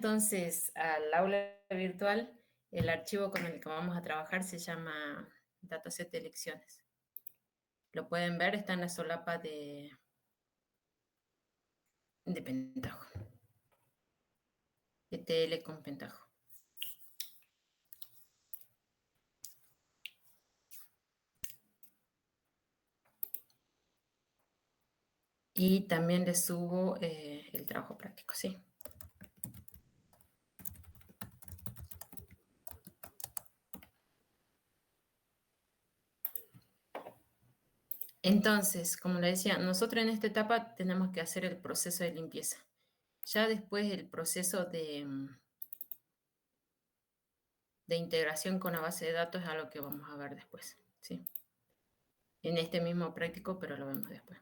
Entonces, al aula virtual, el archivo con el que vamos a trabajar se llama dataset de elecciones. Lo pueden ver, está en la solapa de Pentaho. ETL con Pentaho. Y también les subo el trabajo práctico, ¿sí? Entonces, como les decía, nosotros en esta etapa tenemos que hacer el proceso de limpieza. Ya después el proceso de integración con la base de datos es algo que vamos a ver después, ¿sí? En este mismo práctico, pero lo vemos después.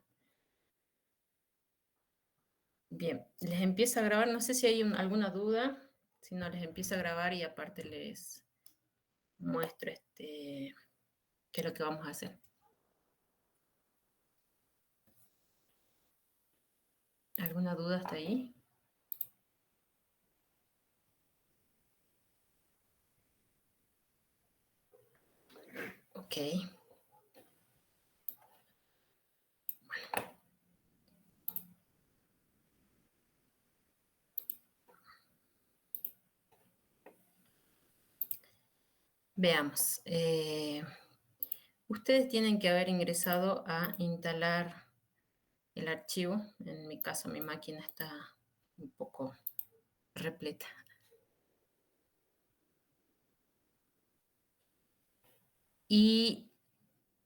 Bien, les empiezo a grabar, no sé si hay alguna duda, si no les empiezo a grabar y aparte les muestro qué es lo que vamos a hacer. ¿Alguna duda hasta ahí? Ok. Bueno. Veamos. Ustedes tienen que haber ingresado a instalar el archivo. En mi caso, mi máquina está un poco repleta. Y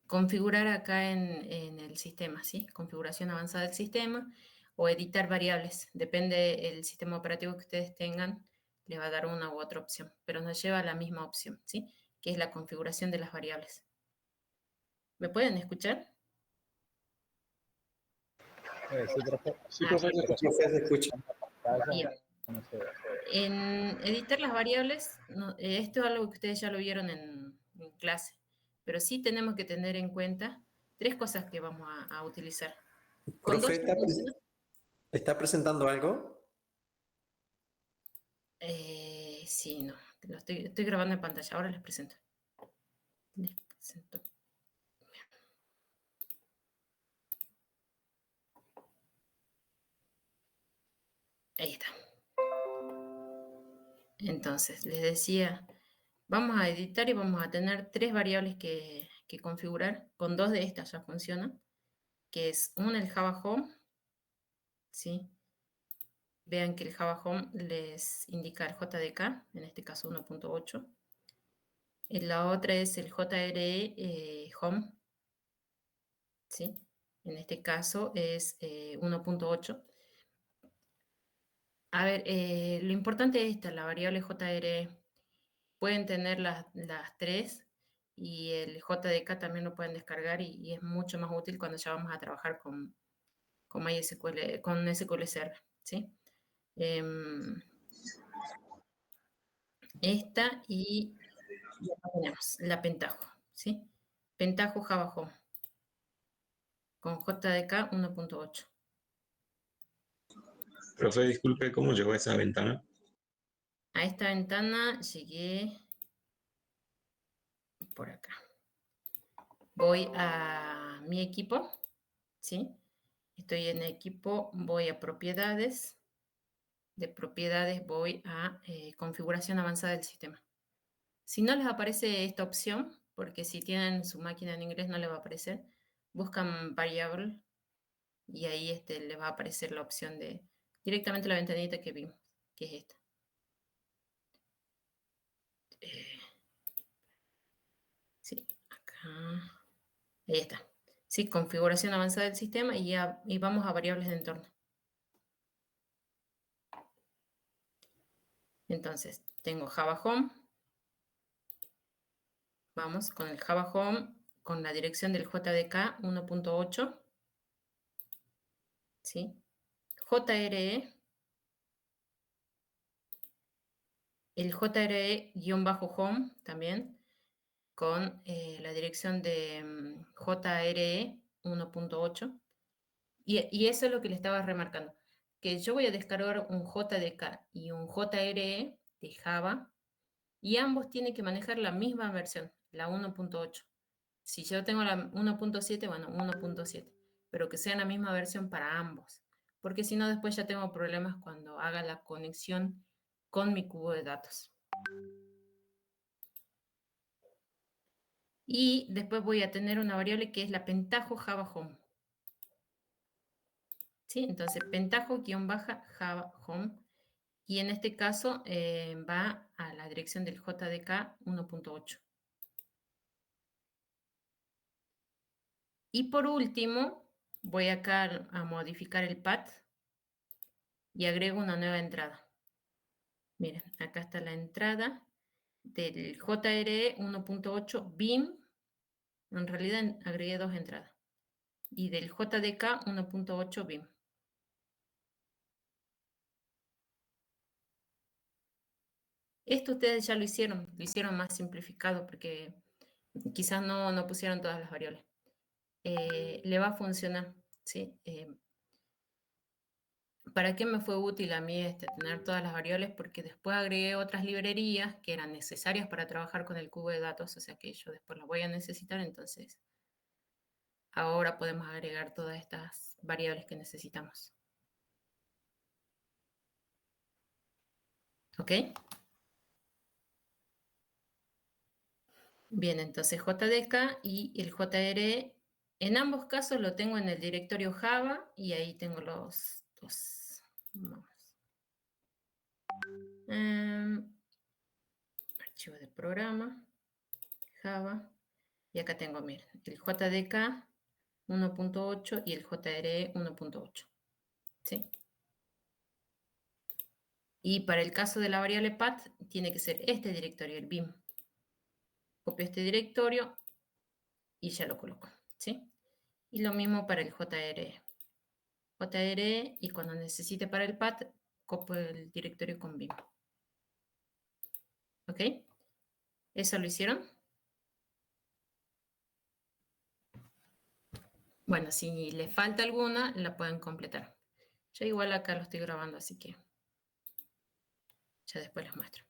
configurar acá en el sistema, ¿sí? Configuración avanzada del sistema o editar variables. Depende del sistema operativo que ustedes tengan, les va a dar una u otra opción, pero nos lleva a la misma opción, ¿sí? Que es la configuración de las variables. ¿Me pueden escuchar? Sí, profe. Sí, profe, se escucha. Bien. En editar las variables, esto es algo que ustedes ya lo vieron en clase, pero sí tenemos que tener en cuenta tres cosas que vamos a utilizar. Con Profe, dos ¿está presentando algo? Sí, no, estoy grabando en pantalla, ahora les presento. Ahí está. Entonces, les decía, vamos a editar y vamos a tener tres variables que configurar. Con dos de estas ya funcionan, que es una el Java Home, ¿sí? Vean que el Java Home les indica el JDK, en este caso 1.8. La otra es el JRE Home, ¿sí? En este caso es 1.8. A ver, lo importante es esta, la variable JRE. Pueden tener las tres y el JDK también lo pueden descargar y es mucho más útil cuando ya vamos a trabajar con MySQL, con SQL Server, ¿sí? Esta y ya tenemos la Pentaho, ¿sí? Pentaho Java Home con JDK 1.8. Profe, disculpe, ¿cómo llegó a esa ventana? A esta ventana llegué por acá. Voy a mi equipo, ¿sí? Estoy en equipo, voy a propiedades. De propiedades voy a configuración avanzada del sistema. Si no les aparece esta opción, porque si tienen su máquina en inglés no les va a aparecer, buscan variable y ahí les va a aparecer la opción de directamente la ventanita que vimos, que es esta. Sí, acá. Ahí está. Sí, configuración avanzada del sistema y vamos a variables de entorno. Entonces, tengo Java Home. Vamos con el Java Home, con la dirección del JDK 1.8. ¿Sí? JRE. El JRE-home también, con la dirección de JRE 1.8. Y eso es lo que le estaba remarcando. que yo voy a descargar un JDK y un JRE de Java, y ambos tienen que manejar la misma versión, la 1.8. Si yo tengo la 1.7, bueno, 1.7, pero que sea la misma versión para ambos, porque si no después ya tengo problemas cuando haga la conexión con mi cubo de datos. Y después voy a tener una variable que es la pentaho Java Home. ¿Sí? Entonces, pentaho-java home. Y en este caso va a la dirección del JDK 1.8. Y por último, voy acá a modificar el path y agrego una nueva entrada. Miren, acá está la entrada del JRE 1.8 BIM. En realidad agregué dos entradas. Y del JDK 1.8 BIM. Esto ustedes ya lo hicieron más simplificado porque quizás no pusieron todas las variables. Le va a funcionar, ¿sí? ¿Para qué me fue útil a mí tener todas las variables? Porque después agregué otras librerías que eran necesarias para trabajar con el cubo de datos, o sea que yo después las voy a necesitar, entonces ahora podemos agregar todas estas variables que necesitamos. ¿Ok? Bien, entonces JDK y el JRE, en ambos casos lo tengo en el directorio Java y ahí tengo los dos. Vamos. Archivo de programa, Java, y acá tengo, miren, el JDK 1.8 y el JRE 1.8, ¿sí? Y para el caso de la variable path, tiene que ser este directorio, el BIM. Copio este directorio y ya lo coloco, ¿sí? Y lo mismo para el JRE. JRE, y cuando necesite para el path, copio el directorio con BIM. ¿Ok? ¿Eso lo hicieron? Bueno, si les falta alguna, la pueden completar. Yo igual acá lo estoy grabando, así que ya después les muestro.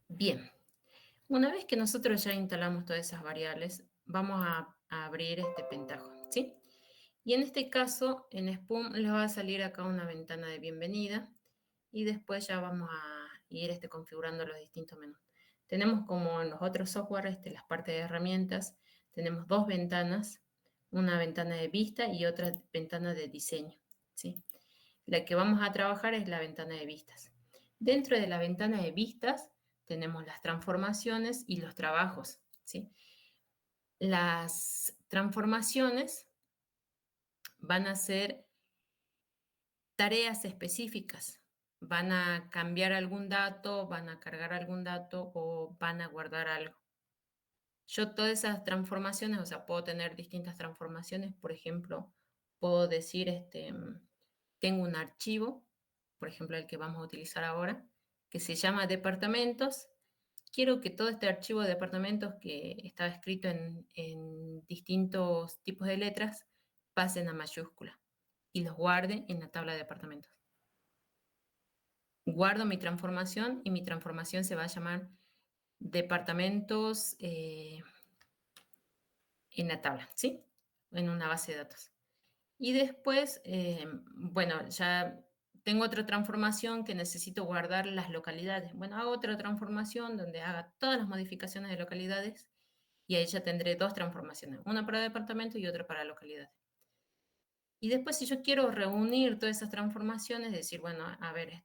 Bien, una vez que nosotros ya instalamos todas esas variables, vamos a abrir este pentaho, ¿sí? Y en este caso, en Spoon les va a salir acá una ventana de bienvenida y después ya vamos a ir configurando los distintos menús. Tenemos como en los otros software, las partes de herramientas, tenemos dos ventanas, una ventana de vista y otra ventana de diseño, ¿sí? La que vamos a trabajar es la ventana de vistas. Dentro de la ventana de vistas tenemos las transformaciones y los trabajos, ¿sí? Las transformaciones van a ser tareas específicas. Van a cambiar algún dato, van a cargar algún dato o van a guardar algo. Yo todas esas transformaciones, o sea, puedo tener distintas transformaciones. Por ejemplo, puedo decir, tengo un archivo, por ejemplo, el que vamos a utilizar ahora, que se llama departamentos. Quiero que todo este archivo de departamentos que estaba escrito en distintos tipos de letras pasen a mayúscula y los guarde en la tabla de departamentos. Guardo mi transformación y mi transformación se va a llamar departamentos en la tabla, ¿sí? En una base de datos. Y después, bueno, ya tengo otra transformación que necesito guardar las localidades. Bueno, hago otra transformación donde haga todas las modificaciones de localidades y ahí ya tendré dos transformaciones, una para departamento y otra para localidades. Y después, si yo quiero reunir todas esas transformaciones, decir, bueno, a ver,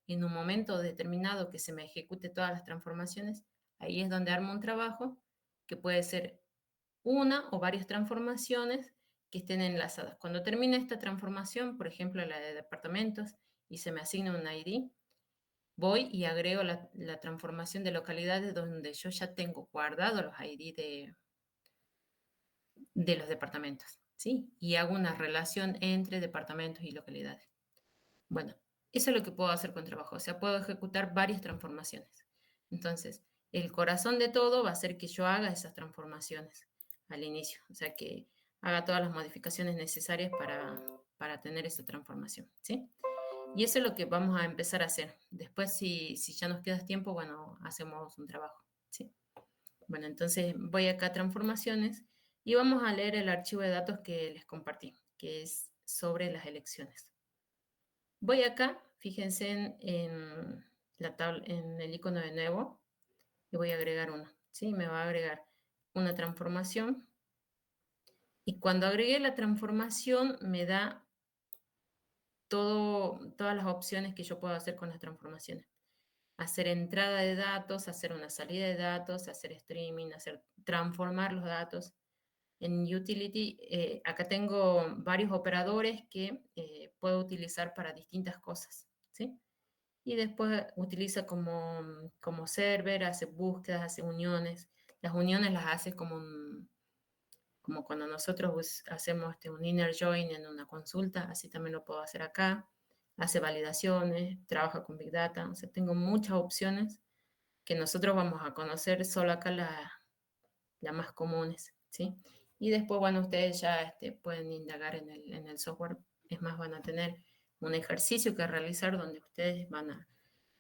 en un momento determinado que se me ejecute todas las transformaciones, ahí es donde armo un trabajo que puede ser una o varias transformaciones que estén enlazadas. Cuando termine esta transformación, por ejemplo, la de departamentos, y se me asigna un ID, voy y agrego la transformación de localidades donde yo ya tengo guardado los ID de los departamentos, ¿sí? Y hago una relación entre departamentos y localidades. Bueno, eso es lo que puedo hacer con trabajo, o sea, puedo ejecutar varias transformaciones. Entonces, el corazón de todo va a ser que yo haga esas transformaciones al inicio, o sea, que haga todas las modificaciones necesarias para tener esa transformación, ¿sí? Y eso es lo que vamos a empezar a hacer. Después, si ya nos queda tiempo, bueno, hacemos un trabajo, ¿sí? Bueno, entonces voy acá a transformaciones y vamos a leer el archivo de datos que les compartí, que es sobre las elecciones. Voy acá, fíjense en la tabla, en el icono de nuevo, y voy a agregar uno, ¿sí? Me va a agregar una transformación. Y cuando agregué la transformación, me da todas las opciones que yo puedo hacer con las transformaciones. Hacer entrada de datos, hacer una salida de datos, hacer streaming, transformar los datos. En Utility, acá tengo varios operadores que puedo utilizar para distintas cosas, ¿sí? Y después utiliza como server, hace búsquedas, hace uniones. Las uniones las hace como cuando nosotros hacemos un inner join en una consulta, así también lo puedo hacer acá. Hace validaciones, trabaja con Big Data, o sea, tengo muchas opciones que nosotros vamos a conocer solo acá las más comunes, ¿sí? Y después, bueno, ustedes ya pueden indagar en el software, es más, van a tener un ejercicio que realizar donde ustedes van a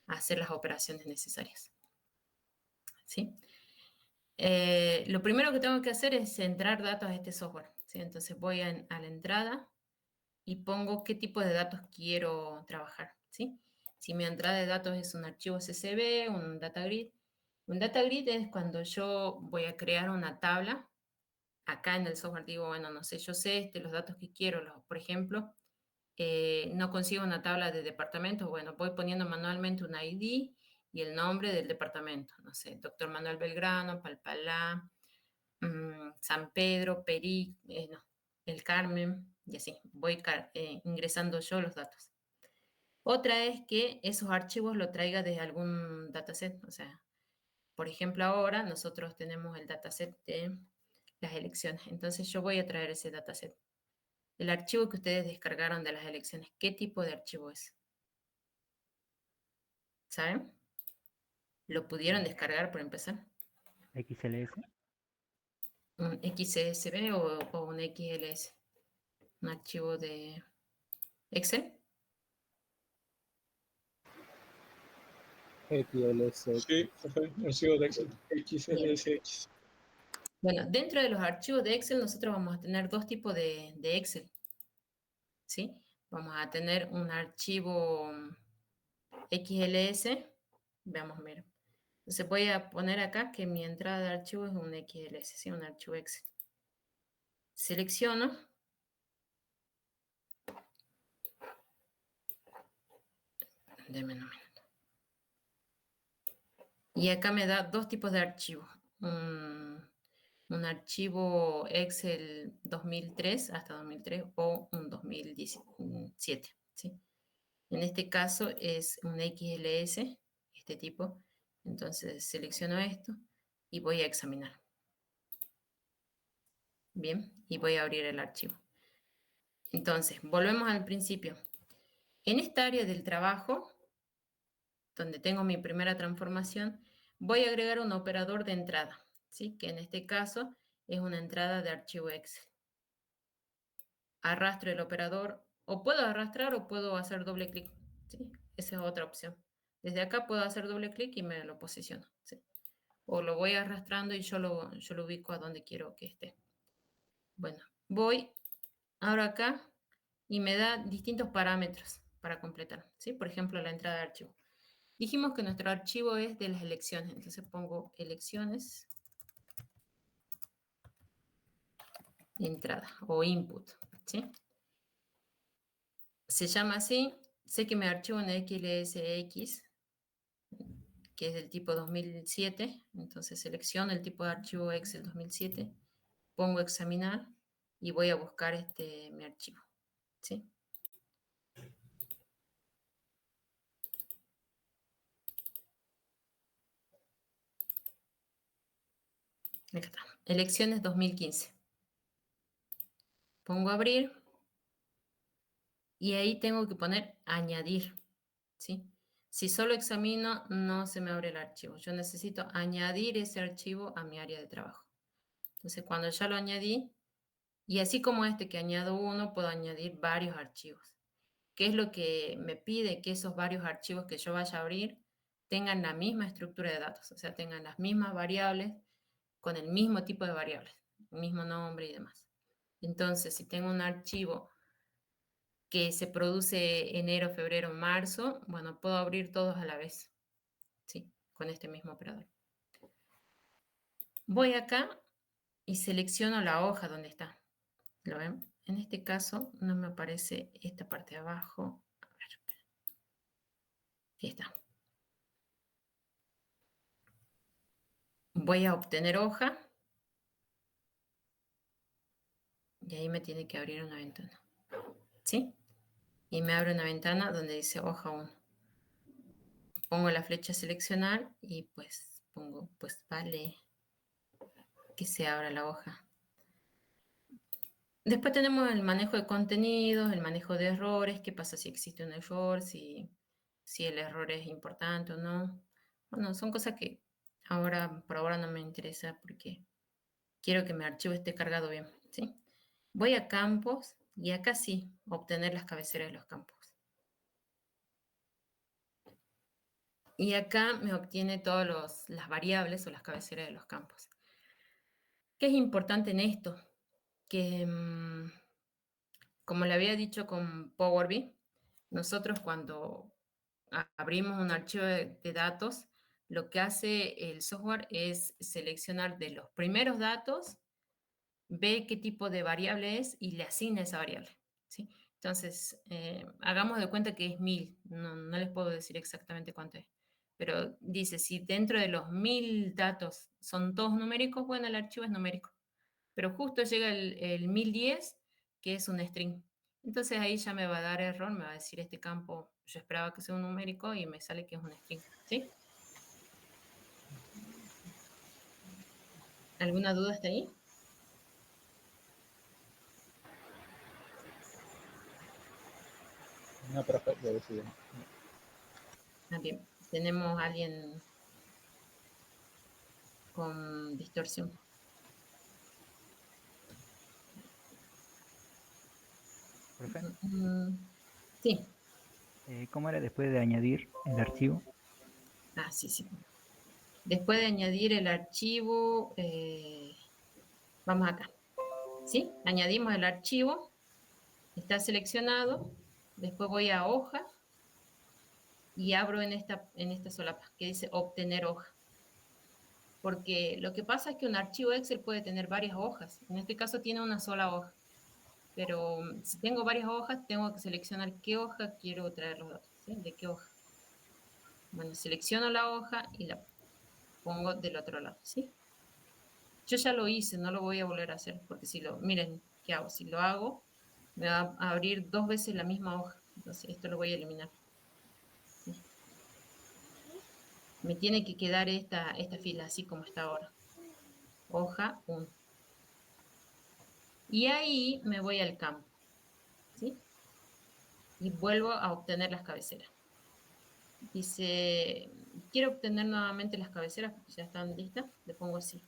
hacer las operaciones necesarias, ¿sí? Lo primero que tengo que hacer es entrar datos a este software, ¿sí? Entonces voy a la entrada y pongo qué tipo de datos quiero trabajar, ¿sí? Si mi entrada de datos es un archivo CSV, un data grid. Un data grid es cuando yo voy a crear una tabla. Acá en el software digo, bueno, no sé, yo sé los datos que quiero. Por ejemplo, no consigo una tabla de departamentos. Bueno, voy poniendo manualmente un ID y el nombre del departamento. No sé, Doctor Manuel Belgrano, Palpalá, San Pedro, no, El Carmen, y así. Voy ingresando yo los datos. Otra es que esos archivos lo traiga de algún dataset. O sea, por ejemplo, ahora nosotros tenemos el dataset de las elecciones. Entonces yo voy a traer ese dataset. El archivo que ustedes descargaron de las elecciones, ¿qué tipo de archivo es? ¿Saben? ¿Lo pudieron descargar por empezar? XLS. ¿Un XSV o un XLS? ¿Un archivo de Excel? XLS. Sí, profe, archivo de Excel, XLSX. Bueno, dentro de los archivos de Excel nosotros vamos a tener dos tipos de Excel, ¿sí? Vamos a tener un archivo XLS. Veamos, mira. Entonces voy a poner acá que mi entrada de archivo es un XLS, ¿sí? Un archivo Excel. Selecciono. Deme un minuto. Y acá me da dos tipos de archivos. Un archivo Excel 2003 hasta 2003 o un 2017, ¿sí? En este caso es un XLS, este tipo. Entonces selecciono esto y voy a examinar. Bien, y voy a abrir el archivo. Entonces, volvemos al principio. En esta área del trabajo, donde tengo mi primera transformación, voy a agregar un operador de entrada, ¿sí? Que en este caso es una entrada de archivo Excel. Arrastro el operador, o puedo arrastrar o puedo hacer doble clic, ¿sí? Esa es otra opción. Desde acá puedo hacer doble clic y me lo posiciono, ¿sí? O lo voy arrastrando y yo lo ubico a donde quiero que esté. Bueno, voy ahora acá y me da distintos parámetros para completar, ¿sí? Por ejemplo, la entrada de archivo. Dijimos que nuestro archivo es de las elecciones, entonces pongo elecciones, entrada o input, ¿sí? Se llama así, sé que mi archivo en XLSX, que es del tipo 2007, entonces selecciono el tipo de archivo Excel 2007, pongo examinar y voy a buscar mi archivo, ¿sí? Acá está, elecciones 2015. Pongo abrir y ahí tengo que poner añadir, ¿sí? Si solo examino, no se me abre el archivo. Yo necesito añadir ese archivo a mi área de trabajo. Entonces, cuando ya lo añadí, Y así como este que añado uno, puedo añadir varios archivos. ¿Qué es lo que me pide? Que esos varios archivos que yo vaya a abrir tengan la misma estructura de datos, o sea, tengan las mismas variables con el mismo tipo de variables, el mismo nombre y demás. Entonces, si tengo un archivo que se produce enero, febrero, marzo, bueno, puedo abrir todos a la vez, ¿sí? Con este mismo operador. Voy acá y selecciono la hoja donde está. ¿Lo ven? En este caso no me aparece esta parte de abajo. A ver. Ahí está. Voy a obtener hoja. Y ahí me tiene que abrir una ventana. ¿Sí? Y me abre una ventana donde dice hoja 1. Pongo la flecha a seleccionar y pues pongo, pues vale que se abra la hoja. Después tenemos el manejo de contenidos, el manejo de errores, qué pasa si existe un error, si el error es importante o no. Bueno, son cosas que por ahora no me interesa porque quiero que mi archivo esté cargado bien, ¿sí? Voy a campos y acá sí, obtener las cabeceras de los campos. Y acá me obtiene todas las variables o las cabeceras de los campos. ¿Qué es importante en esto? Que, como le había dicho con Power BI, nosotros cuando abrimos un archivo de datos, lo que hace el software es seleccionar de los primeros datos, ve qué tipo de variable es y le asigna esa variable, ¿sí? Entonces, hagamos de cuenta que es 1000, no les puedo decir exactamente cuánto es, pero dice, si dentro de los 1000 datos son todos numéricos, bueno, el archivo es numérico, pero justo llega el 1010, que es un string. Entonces ahí ya me va a dar error, me va a decir este campo, yo esperaba que sea un numérico y me sale que es un string, ¿sí? ¿Alguna duda hasta ahí? No, perfecto, decido. Ah, bien, tenemos a alguien con distorsión. Profe, Sí, ¿cómo era después de añadir el archivo? sí. Después de añadir el archivo, vamos acá, ¿sí? Añadimos el archivo, está seleccionado, después voy a hoja y abro en esta solapa que dice obtener hoja. Porque lo que pasa es que un archivo Excel puede tener varias hojas. En este caso tiene una sola hoja. Pero si tengo varias hojas, tengo que seleccionar qué hoja quiero traer los datos, ¿sí? ¿De qué hoja? Bueno, selecciono la hoja y la pongo del otro lado, ¿sí? Yo ya lo hice, no lo voy a volver a hacer, porque miren, ¿qué hago? Si lo hago, me va a abrir 2 veces la misma hoja. Entonces, esto lo voy a eliminar. ¿Sí? Me tiene que quedar esta fila así como está ahora. Hoja 1. Y ahí me voy al campo, ¿sí? Y vuelvo a obtener las cabeceras. Dice, quiero obtener nuevamente las cabeceras porque ya están listas. Le pongo así.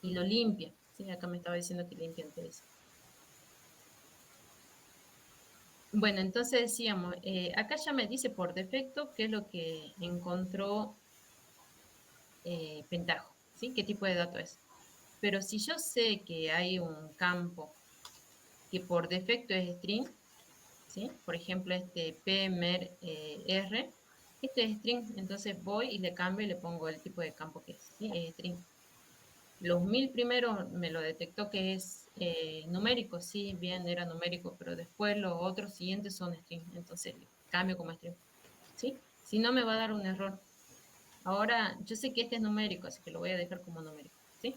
Y lo limpia. ¿Sí? Acá me estaba diciendo que limpia antes. Bueno, entonces decíamos, acá ya me dice por defecto qué es lo que encontró Pentaho, ¿sí? ¿Qué tipo de dato es? Pero si yo sé que hay un campo que por defecto es string, ¿sí? Por ejemplo, este pmer r, este es string, entonces voy y le cambio y le pongo el tipo de campo que es, ¿sí? Es string. Los 1000 primeros me lo detectó que es numérico, sí, bien, era numérico, pero después los otros siguientes son string, entonces cambio como string, ¿sí? Si no me va a dar un error. Ahora, yo sé que este es numérico, así que lo voy a dejar como numérico, ¿sí?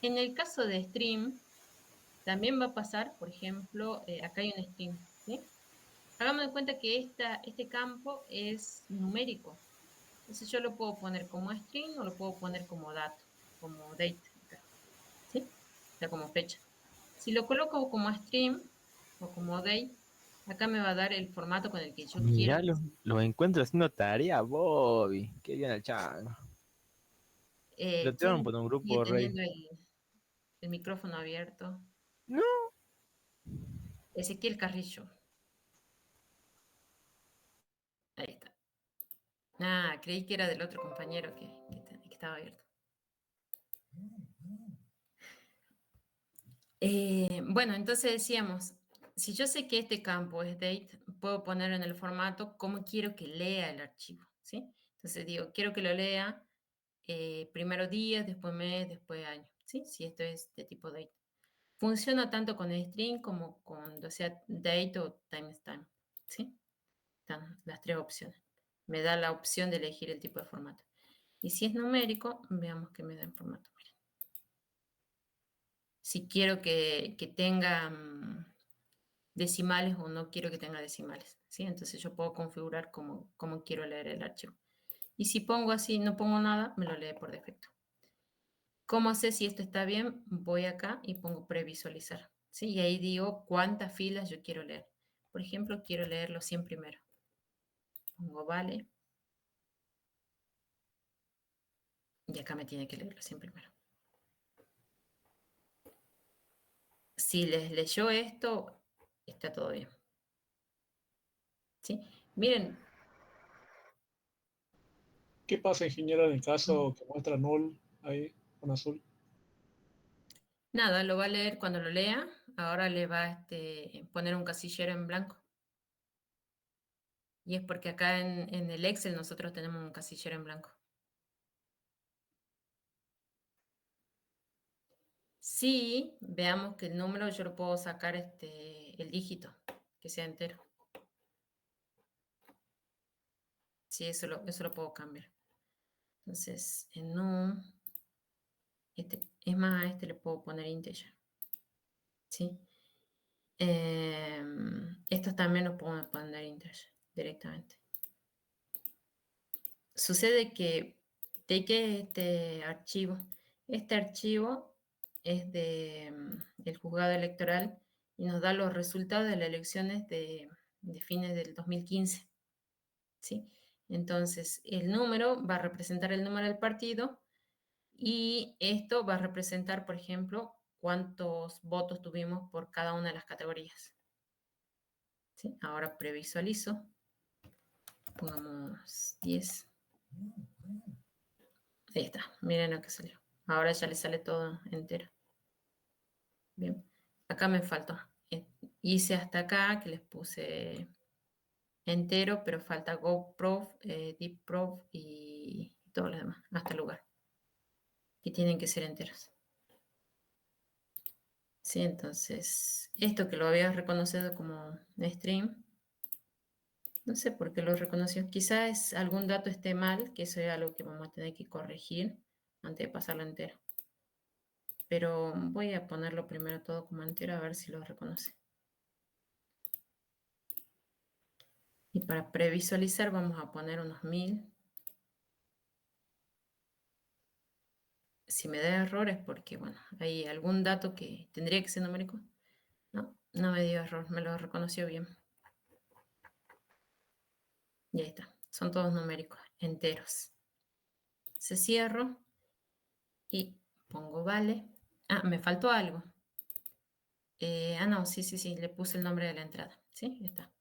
En el caso de string, también va a pasar, por ejemplo, acá hay un string, ¿sí? Hagamos de cuenta que este campo es numérico. Entonces yo lo puedo poner como string o lo puedo poner como dato, como date, acá, ¿sí? O sea, como fecha. Si lo coloco como string o como date, acá me va a dar el formato con el que yo quiero. Mirá, lo encuentro haciendo tarea, Bobby. Qué bien el chango. Lo tiraron Sí, por un sigue grupo, Rey. teniendo el micrófono abierto. No. Ezequiel Carrillo. Ahí está. Ah, creí que era del otro compañero que estaba abierto. Bueno, entonces decíamos, si yo sé que este campo es date, puedo poner en el formato cómo quiero que lea el archivo, ¿sí? Entonces digo, quiero que lo lea primero días, después mes, después año, ¿sí? Si esto es de tipo date. Funciona tanto con el string como cuando sea date o timestamp, ¿sí? Están las tres opciones. Me da la opción de elegir el tipo de formato. Y si es numérico, veamos que me da en formato. Miren. Si quiero que tenga decimales o no quiero que tenga decimales, ¿sí? Entonces yo puedo configurar cómo quiero leer el archivo. Y si pongo así, no pongo nada, me lo lee por defecto. ¿Cómo sé si esto está bien? Voy acá y pongo previsualizar, ¿sí? Y ahí digo cuántas filas yo quiero leer. Por ejemplo, quiero leer los 100 primero. Pongo vale. Y acá me tiene que leer los 100 primero. Si les leyó esto, está todo bien. ¿Sí? Miren. ¿Qué pasa, ingeniero, en el caso que muestra null ahí con azul? Nada, lo va a leer cuando lo lea. Ahora le va a poner un casillero en blanco. Y es porque acá en el Excel nosotros tenemos un casillero en blanco. Sí, veamos que el número yo lo puedo sacar el dígito, que sea entero. Sí, eso lo puedo cambiar. Entonces, en num, es más, a este le puedo poner integer. ¿Sí? Estos también los puedo poner integer directamente. Sucede que este archivo es del juzgado electoral y nos da los resultados de las elecciones de fines del 2015. ¿Sí? Entonces, el número va a representar el número del partido y esto va a representar, por ejemplo, cuántos votos tuvimos por cada una de las categorías. ¿Sí? Ahora previsualizo. Pongamos 10. Ahí está, miren lo que salió. Ahora ya le sale todo entero. Bien, acá me faltó. Hice hasta acá, que les puse entero, pero falta GoProf, DeepProf y todo lo demás, hasta el lugar. Que tienen que ser enteros. Sí, entonces, esto que lo había reconocido como stream, no sé por qué lo reconoció. Quizás algún dato esté mal, que eso es algo que vamos a tener que corregir antes de pasarlo entero. Pero voy a ponerlo primero todo como entero a ver si lo reconoce. Y para previsualizar vamos a poner unos 1000. Si me da errores porque, bueno, hay algún dato que tendría que ser numérico. No me dio error, me lo reconoció bien. Y ahí está, son todos numéricos, enteros. Se cierro y pongo vale. Ah, me faltó algo. No, sí, le puse el nombre de la entrada. ¿Sí? Está.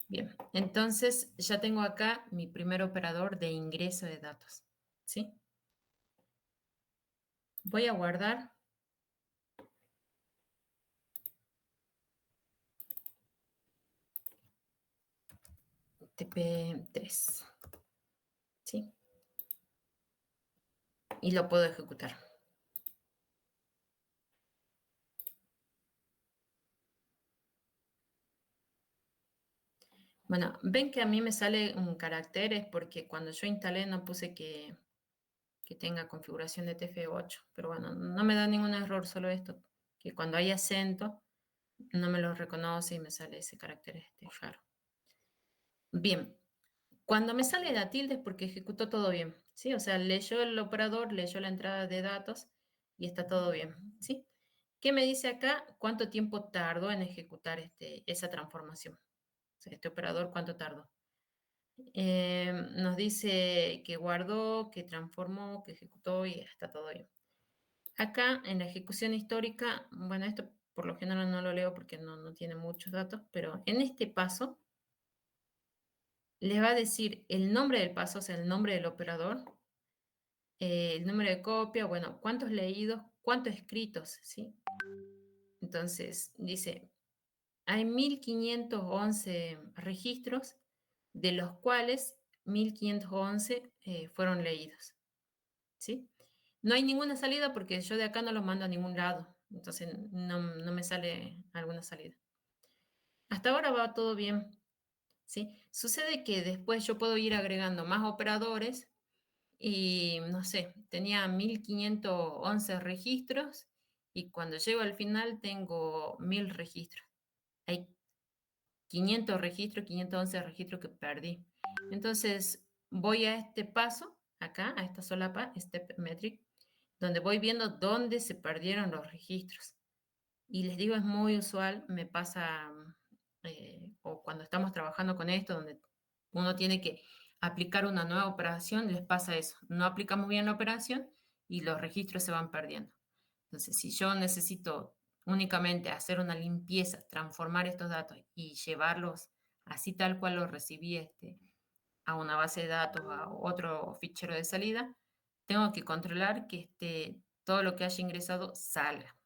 Bien, entonces ya tengo acá mi primer operador de ingreso de datos. ¿Sí? Voy a guardar. TP3. ¿Sí? Y lo puedo ejecutar. Bueno, ven que a mí me sale un caracteres porque cuando yo instalé no puse que tenga configuración de TF8, pero bueno, no me da ningún error, solo esto, que cuando hay acento no me lo reconoce y me sale ese carácter raro. Bien, cuando me sale la tilde es porque ejecutó todo bien, ¿sí? O sea, leyó el operador, leyó la entrada de datos y está todo bien, ¿sí? ¿Qué me dice acá? ¿Cuánto tiempo tardó en ejecutar esa transformación? O sea, este operador, ¿cuánto tardó? Nos dice que guardó, que transformó, que ejecutó y está todo bien. Acá en la ejecución histórica, bueno, esto por lo general no lo leo porque no tiene muchos datos, pero en este paso les va a decir el nombre del paso, o sea, el nombre del operador, el número de copia, bueno, cuántos leídos, cuántos escritos, ¿sí? Entonces, dice, hay 1511 registros, de los cuales 1511 fueron leídos, ¿sí? No hay ninguna salida porque yo de acá no los mando a ningún lado, entonces no me sale alguna salida. Hasta ahora va todo bien, ¿sí? Sucede que después yo puedo ir agregando más operadores y, no sé, tenía 1511 registros y cuando llego al final tengo 1000 registros. Hay 500 registros, 511 registros que perdí. Entonces voy a este paso, acá, a esta solapa, Step Metric, donde voy viendo dónde se perdieron los registros. Y les digo, es muy usual, me pasa, o cuando estamos trabajando con esto, donde uno tiene que aplicar una nueva operación, les pasa eso. No aplicamos bien la operación y los registros se van perdiendo. Entonces, si yo necesito únicamente hacer una limpieza, transformar estos datos y llevarlos así tal cual los recibí a una base de datos, a otro fichero de salida, tengo que controlar que todo lo que haya ingresado salga,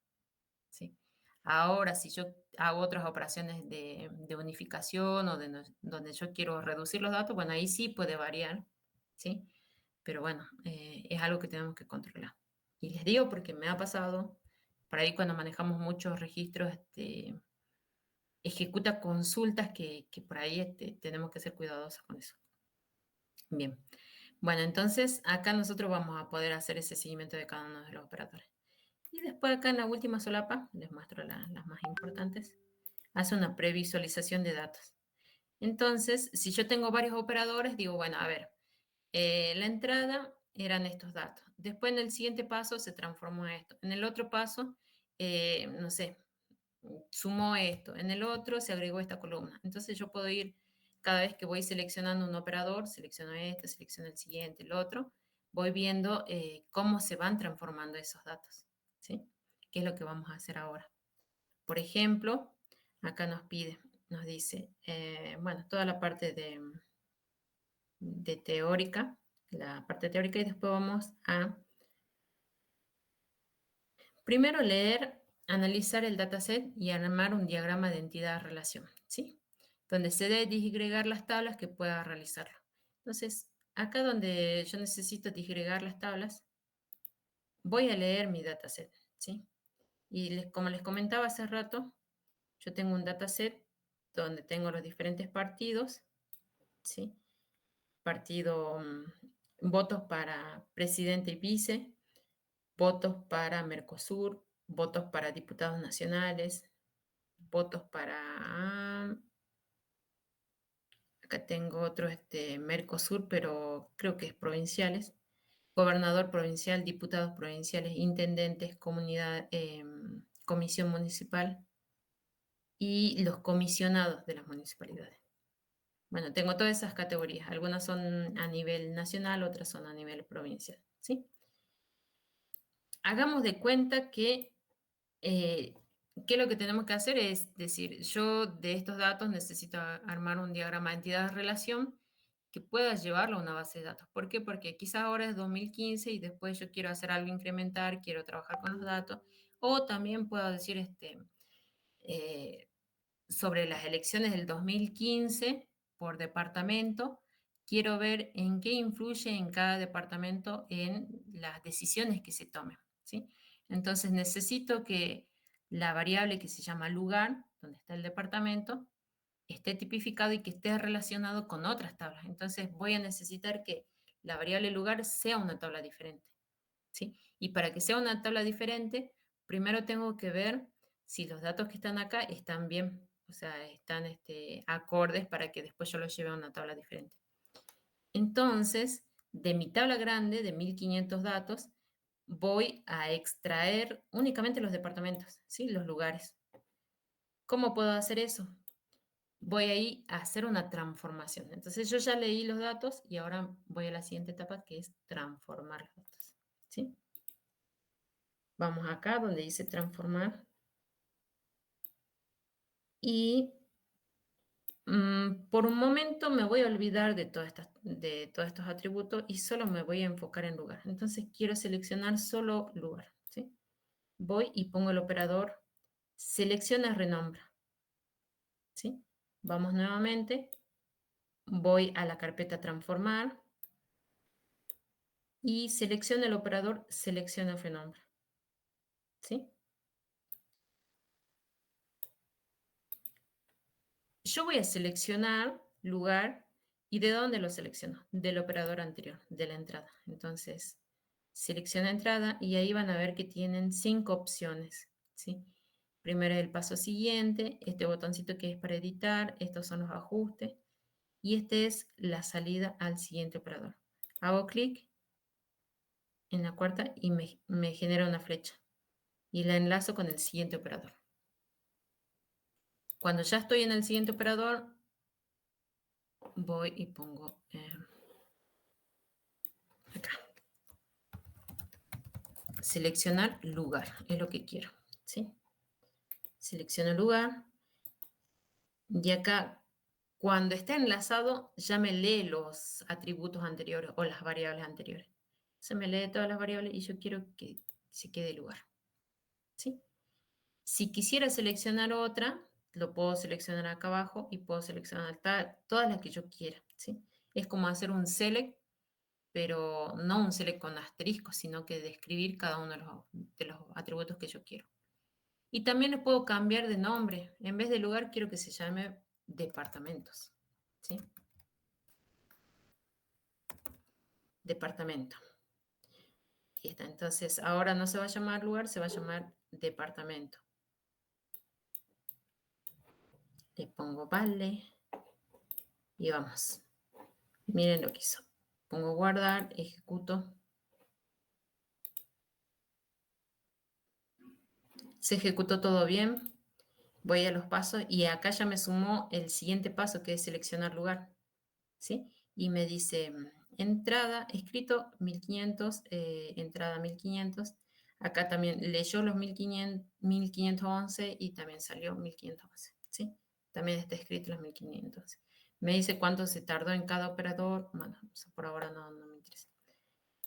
¿sí? Ahora, si yo hago otras operaciones de unificación o donde yo quiero reducir los datos, bueno, ahí sí puede variar, ¿sí? Pero bueno, es algo que tenemos que controlar. Y les digo porque me ha pasado, por ahí cuando manejamos muchos registros, ejecuta consultas que por ahí tenemos que ser cuidadosos con eso. Bien, bueno, entonces acá nosotros vamos a poder hacer ese seguimiento de cada uno de los operadores. Y después acá en la última solapa, les muestro las más importantes, hace una previsualización de datos. Entonces, si yo tengo varios operadores, digo, bueno, a ver, la entrada eran estos datos. Después en el siguiente paso se transformó a esto. En el otro paso, no sé, sumó esto. En el otro se agregó esta columna. Entonces yo puedo ir, cada vez que voy seleccionando un operador, selecciono este, selecciono el siguiente, el otro, voy viendo cómo se van transformando esos datos, ¿sí? ¿Qué es lo que vamos a hacer ahora? Por ejemplo, acá nos dice, bueno, toda la parte de teórica, la parte teórica, y después vamos a primero leer, analizar el dataset y armar un diagrama de entidad-relación, ¿sí? Donde se debe disgregar las tablas que pueda realizarlo. Entonces, acá donde yo necesito disgregar las tablas, voy a leer mi dataset, ¿sí? Y como les comentaba hace rato, yo tengo un dataset donde tengo los diferentes partidos, ¿sí? Partido, votos para presidente y vice, votos para Mercosur, votos para diputados nacionales, votos para... Acá tengo otro Mercosur, pero creo que es provinciales. Gobernador provincial, diputados provinciales, intendentes, comunidad, comisión municipal y los comisionados de las municipalidades. Bueno, tengo todas esas categorías. Algunas son a nivel nacional, otras son a nivel provincial, ¿sí? Hagamos de cuenta que ¿qué es lo que tenemos que hacer? Es decir, yo de estos datos necesito armar un diagrama de entidad-relación que pueda llevarlo a una base de datos. ¿Por qué? Porque quizás ahora es 2015 y después yo quiero hacer algo incrementar, quiero trabajar con los datos, o también puedo decir eh, sobre las elecciones del 2015 por departamento, quiero ver en qué influye en cada departamento en las decisiones que se tomen, ¿sí? Entonces necesito que la variable que se llama lugar, donde está el departamento, esté tipificado y que esté relacionado con otras tablas. Entonces voy a necesitar que la variable lugar sea una tabla diferente, ¿sí? Y para que sea una tabla diferente, primero tengo que ver si los datos que están acá están bien, o sea, están acordes para que después yo los lleve a una tabla diferente. Entonces, de mi tabla grande de 1500 datos, voy a extraer únicamente los departamentos, ¿sí? Los lugares. ¿Cómo puedo hacer eso? Voy ahí a hacer una transformación. Entonces yo ya leí los datos y ahora voy a la siguiente etapa que es transformar los datos, ¿sí? Vamos acá donde dice transformar. Y por un momento me voy a olvidar de todos estos atributos y solo me voy a enfocar en lugar. Entonces quiero seleccionar solo lugar, ¿sí? Voy y pongo el operador selecciona renombra, ¿sí? Vamos nuevamente, voy a la carpeta transformar y selecciono el operador selecciona renombra, ¿sí? Yo voy a seleccionar lugar y ¿de dónde lo selecciono? Del operador anterior, de la entrada. Entonces, selecciona entrada y ahí van a ver que tienen 5 opciones, ¿sí? Primero el paso siguiente, este botoncito que es para editar, estos son los ajustes y este es la salida al siguiente operador. Hago clic en la cuarta y me genera una flecha y la enlazo con el siguiente operador. Cuando ya estoy en el siguiente operador, voy y pongo acá. Seleccionar lugar, es lo que quiero, ¿sí? Selecciono lugar y acá, cuando está enlazado, ya me lee los atributos anteriores o las variables anteriores. Se me lee todas las variables y yo quiero que se quede lugar, ¿sí? Si quisiera seleccionar otra, lo puedo seleccionar acá abajo y puedo seleccionar todas las que yo quiera, ¿sí? Es como hacer un select, pero no un select con asterisco, sino que describir cada uno de los atributos que yo quiero. Y también le puedo cambiar de nombre. En vez de lugar, quiero que se llame departamentos, ¿sí? Departamento. Aquí está. Entonces, ahora no se va a llamar lugar, se va a llamar departamento. Le pongo vale y vamos. Miren lo que hizo. Pongo guardar, ejecuto. Se ejecutó todo bien. Voy a los pasos y acá ya me sumó el siguiente paso que es seleccionar lugar, ¿sí? Y me dice entrada, escrito 1500, entrada 1500. Acá también leyó los 1511 y también salió 1511, ¿sí? También está escrito los 1511. Me dice cuánto se tardó en cada operador. Bueno, eso por ahora no me interesa.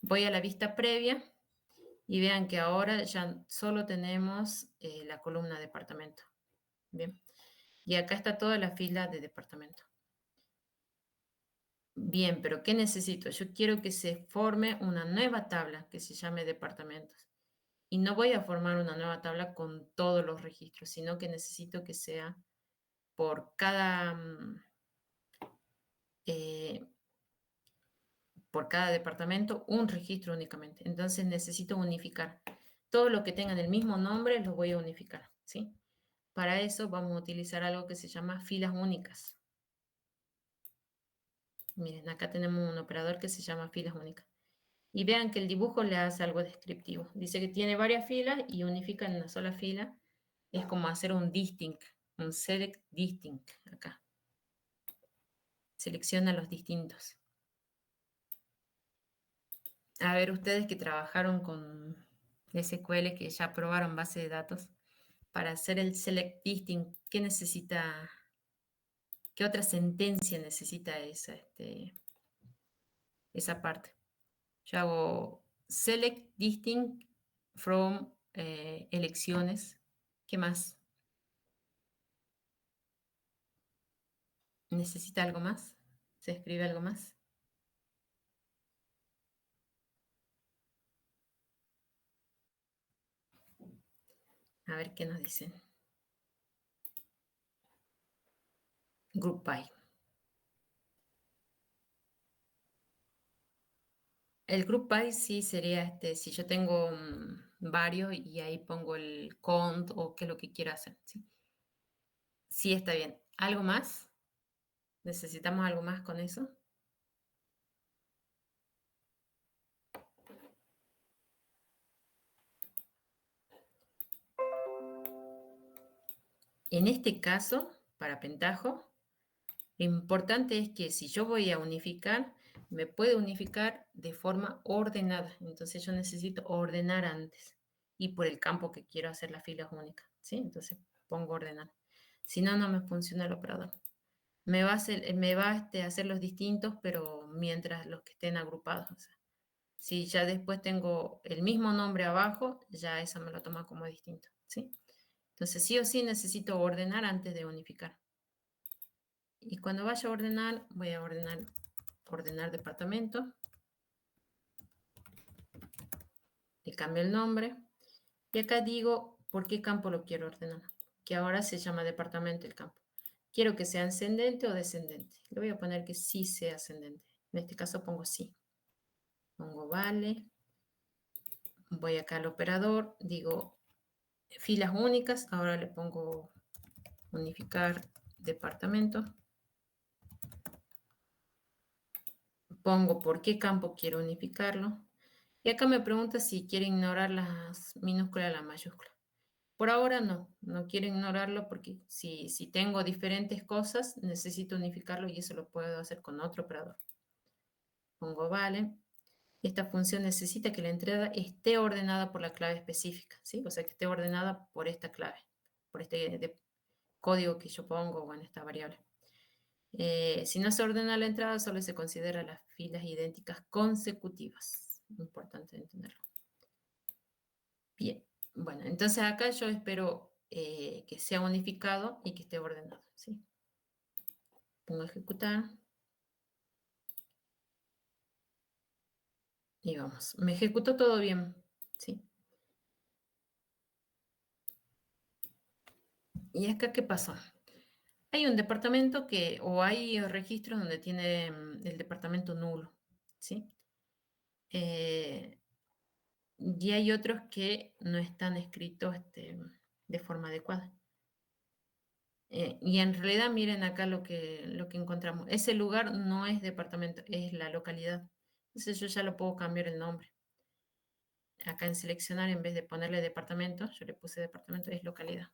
Voy a la vista previa y vean que ahora ya solo tenemos la columna departamento. Bien. Y acá está toda la fila de departamento. Bien, pero ¿qué necesito? Yo quiero que se forme una nueva tabla que se llame departamentos. Y no voy a formar una nueva tabla con todos los registros, sino que necesito que sea por cada departamento un registro únicamente. Entonces necesito unificar. Todo lo que tengan el mismo nombre los voy a unificar, ¿sí? Para eso vamos a utilizar algo que se llama filas únicas. Miren, acá tenemos un operador que se llama filas únicas. Y vean que el dibujo le hace algo descriptivo. Dice que tiene varias filas y unifica en una sola fila. Es como hacer un distinct, un select distinct acá. Selecciona los distintos. A ver, ustedes que trabajaron con SQL, que ya probaron base de datos, para hacer el select distinct, ¿qué necesita? ¿Qué otra sentencia necesita esa parte? Yo hago select distinct from elecciones. ¿Qué más? ¿Necesita algo más? ¿Se escribe algo más? A ver qué nos dicen. Group by. El group by sí sería si yo tengo varios y ahí pongo el count o qué es lo que quiero hacer. ¿Sí? Sí, está bien. ¿Algo más? ¿Necesitamos algo más con eso? En este caso, para Pentaho, lo importante es que si yo voy a unificar, me puede unificar de forma ordenada. Entonces yo necesito ordenar antes. Y por el campo que quiero hacer las filas únicas. ¿Sí? Entonces pongo ordenar. Si no, no me funciona el operador. Me va a hacer los distintos, pero mientras los que estén agrupados. O sea, si ya después tengo el mismo nombre abajo, ya eso me lo toma como distinto, ¿sí? Entonces, sí o sí necesito ordenar antes de unificar. Y cuando vaya a ordenar, voy a ordenar departamento. Le cambio el nombre. Y acá digo por qué campo lo quiero ordenar, que ahora se llama departamento el campo. Quiero que sea ascendente o descendente. Le voy a poner que sí sea ascendente. En este caso pongo sí. Pongo vale. Voy acá al operador, digo filas únicas. Ahora le pongo unificar departamento. Pongo por qué campo quiero unificarlo. Y acá me pregunta si quiere ignorar las minúsculas y la mayúscula. Por ahora no quiero ignorarlo porque si tengo diferentes cosas, necesito unificarlo y eso lo puedo hacer con otro operador. Pongo vale. Esta función necesita que la entrada esté ordenada por la clave específica, ¿sí? O sea, que esté ordenada por esta clave, por este código que yo pongo o en esta variable. Si no se ordena la entrada, solo se considera las filas idénticas consecutivas. Importante entenderlo. Bien, bueno, entonces acá yo espero que sea unificado y que esté ordenado, ¿sí? Pongo ejecutar. Y vamos, me ejecutó todo bien, ¿sí? ¿Y acá qué pasó? Hay un departamento o hay registros donde tiene el departamento nulo, ¿sí? Y hay otros que no están escritos de forma adecuada. Y en realidad miren acá lo que encontramos. Ese lugar no es departamento, es la localidad. Entonces yo ya lo puedo cambiar el nombre. Acá en seleccionar, en vez de ponerle departamento, yo le puse departamento, es localidad.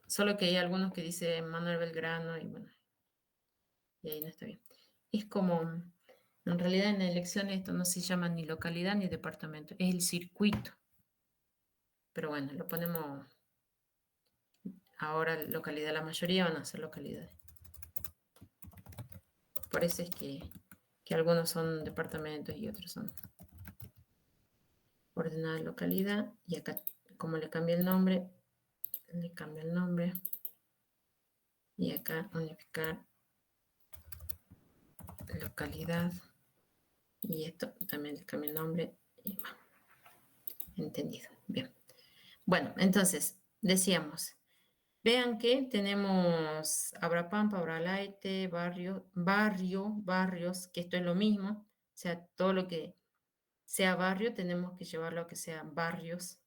Solo que hay algunos que dice Manuel Belgrano y bueno, y ahí no está bien. Es como, en realidad en elecciones esto no se llama ni localidad ni departamento, es el circuito. Pero bueno, lo ponemos ahora localidad, la mayoría van a ser localidades. Por eso es que algunos son departamentos y otros son ordenar localidad. Y acá, como le cambié el nombre, le cambio el nombre. Y acá unificar localidad. Y esto también le cambio el nombre. Y bueno, entendido. Bien. Bueno, entonces, decíamos, vean que tenemos Abrapampa, Abralaite, barrios, que esto es lo mismo. O sea, todo lo que sea barrio tenemos que llevarlo a que sean barrios.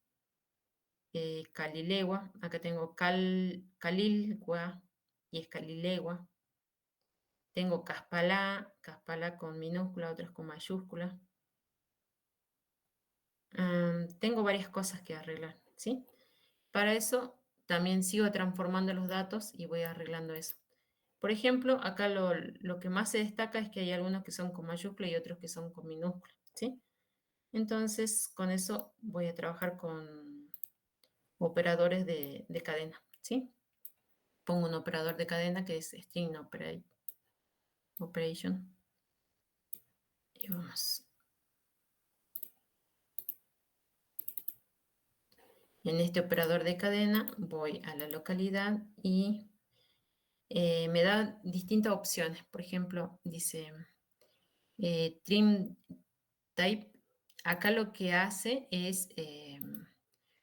Calilegua, acá tengo Calilgua y es Calilegua. Tengo Caspalá con minúscula, otros con mayúscula. Tengo varias cosas que arreglar, ¿sí? Para eso también sigo transformando los datos y voy arreglando eso. Por ejemplo, acá lo que más se destaca es que hay algunos que son con mayúscula y otros que son con minúscula, ¿sí? Entonces, con eso voy a trabajar con operadores de cadena, ¿sí? Pongo un operador de cadena que es string operation. Y vamos. En este operador de cadena voy a la localidad y me da distintas opciones. Por ejemplo, dice trim type. Acá lo que hace es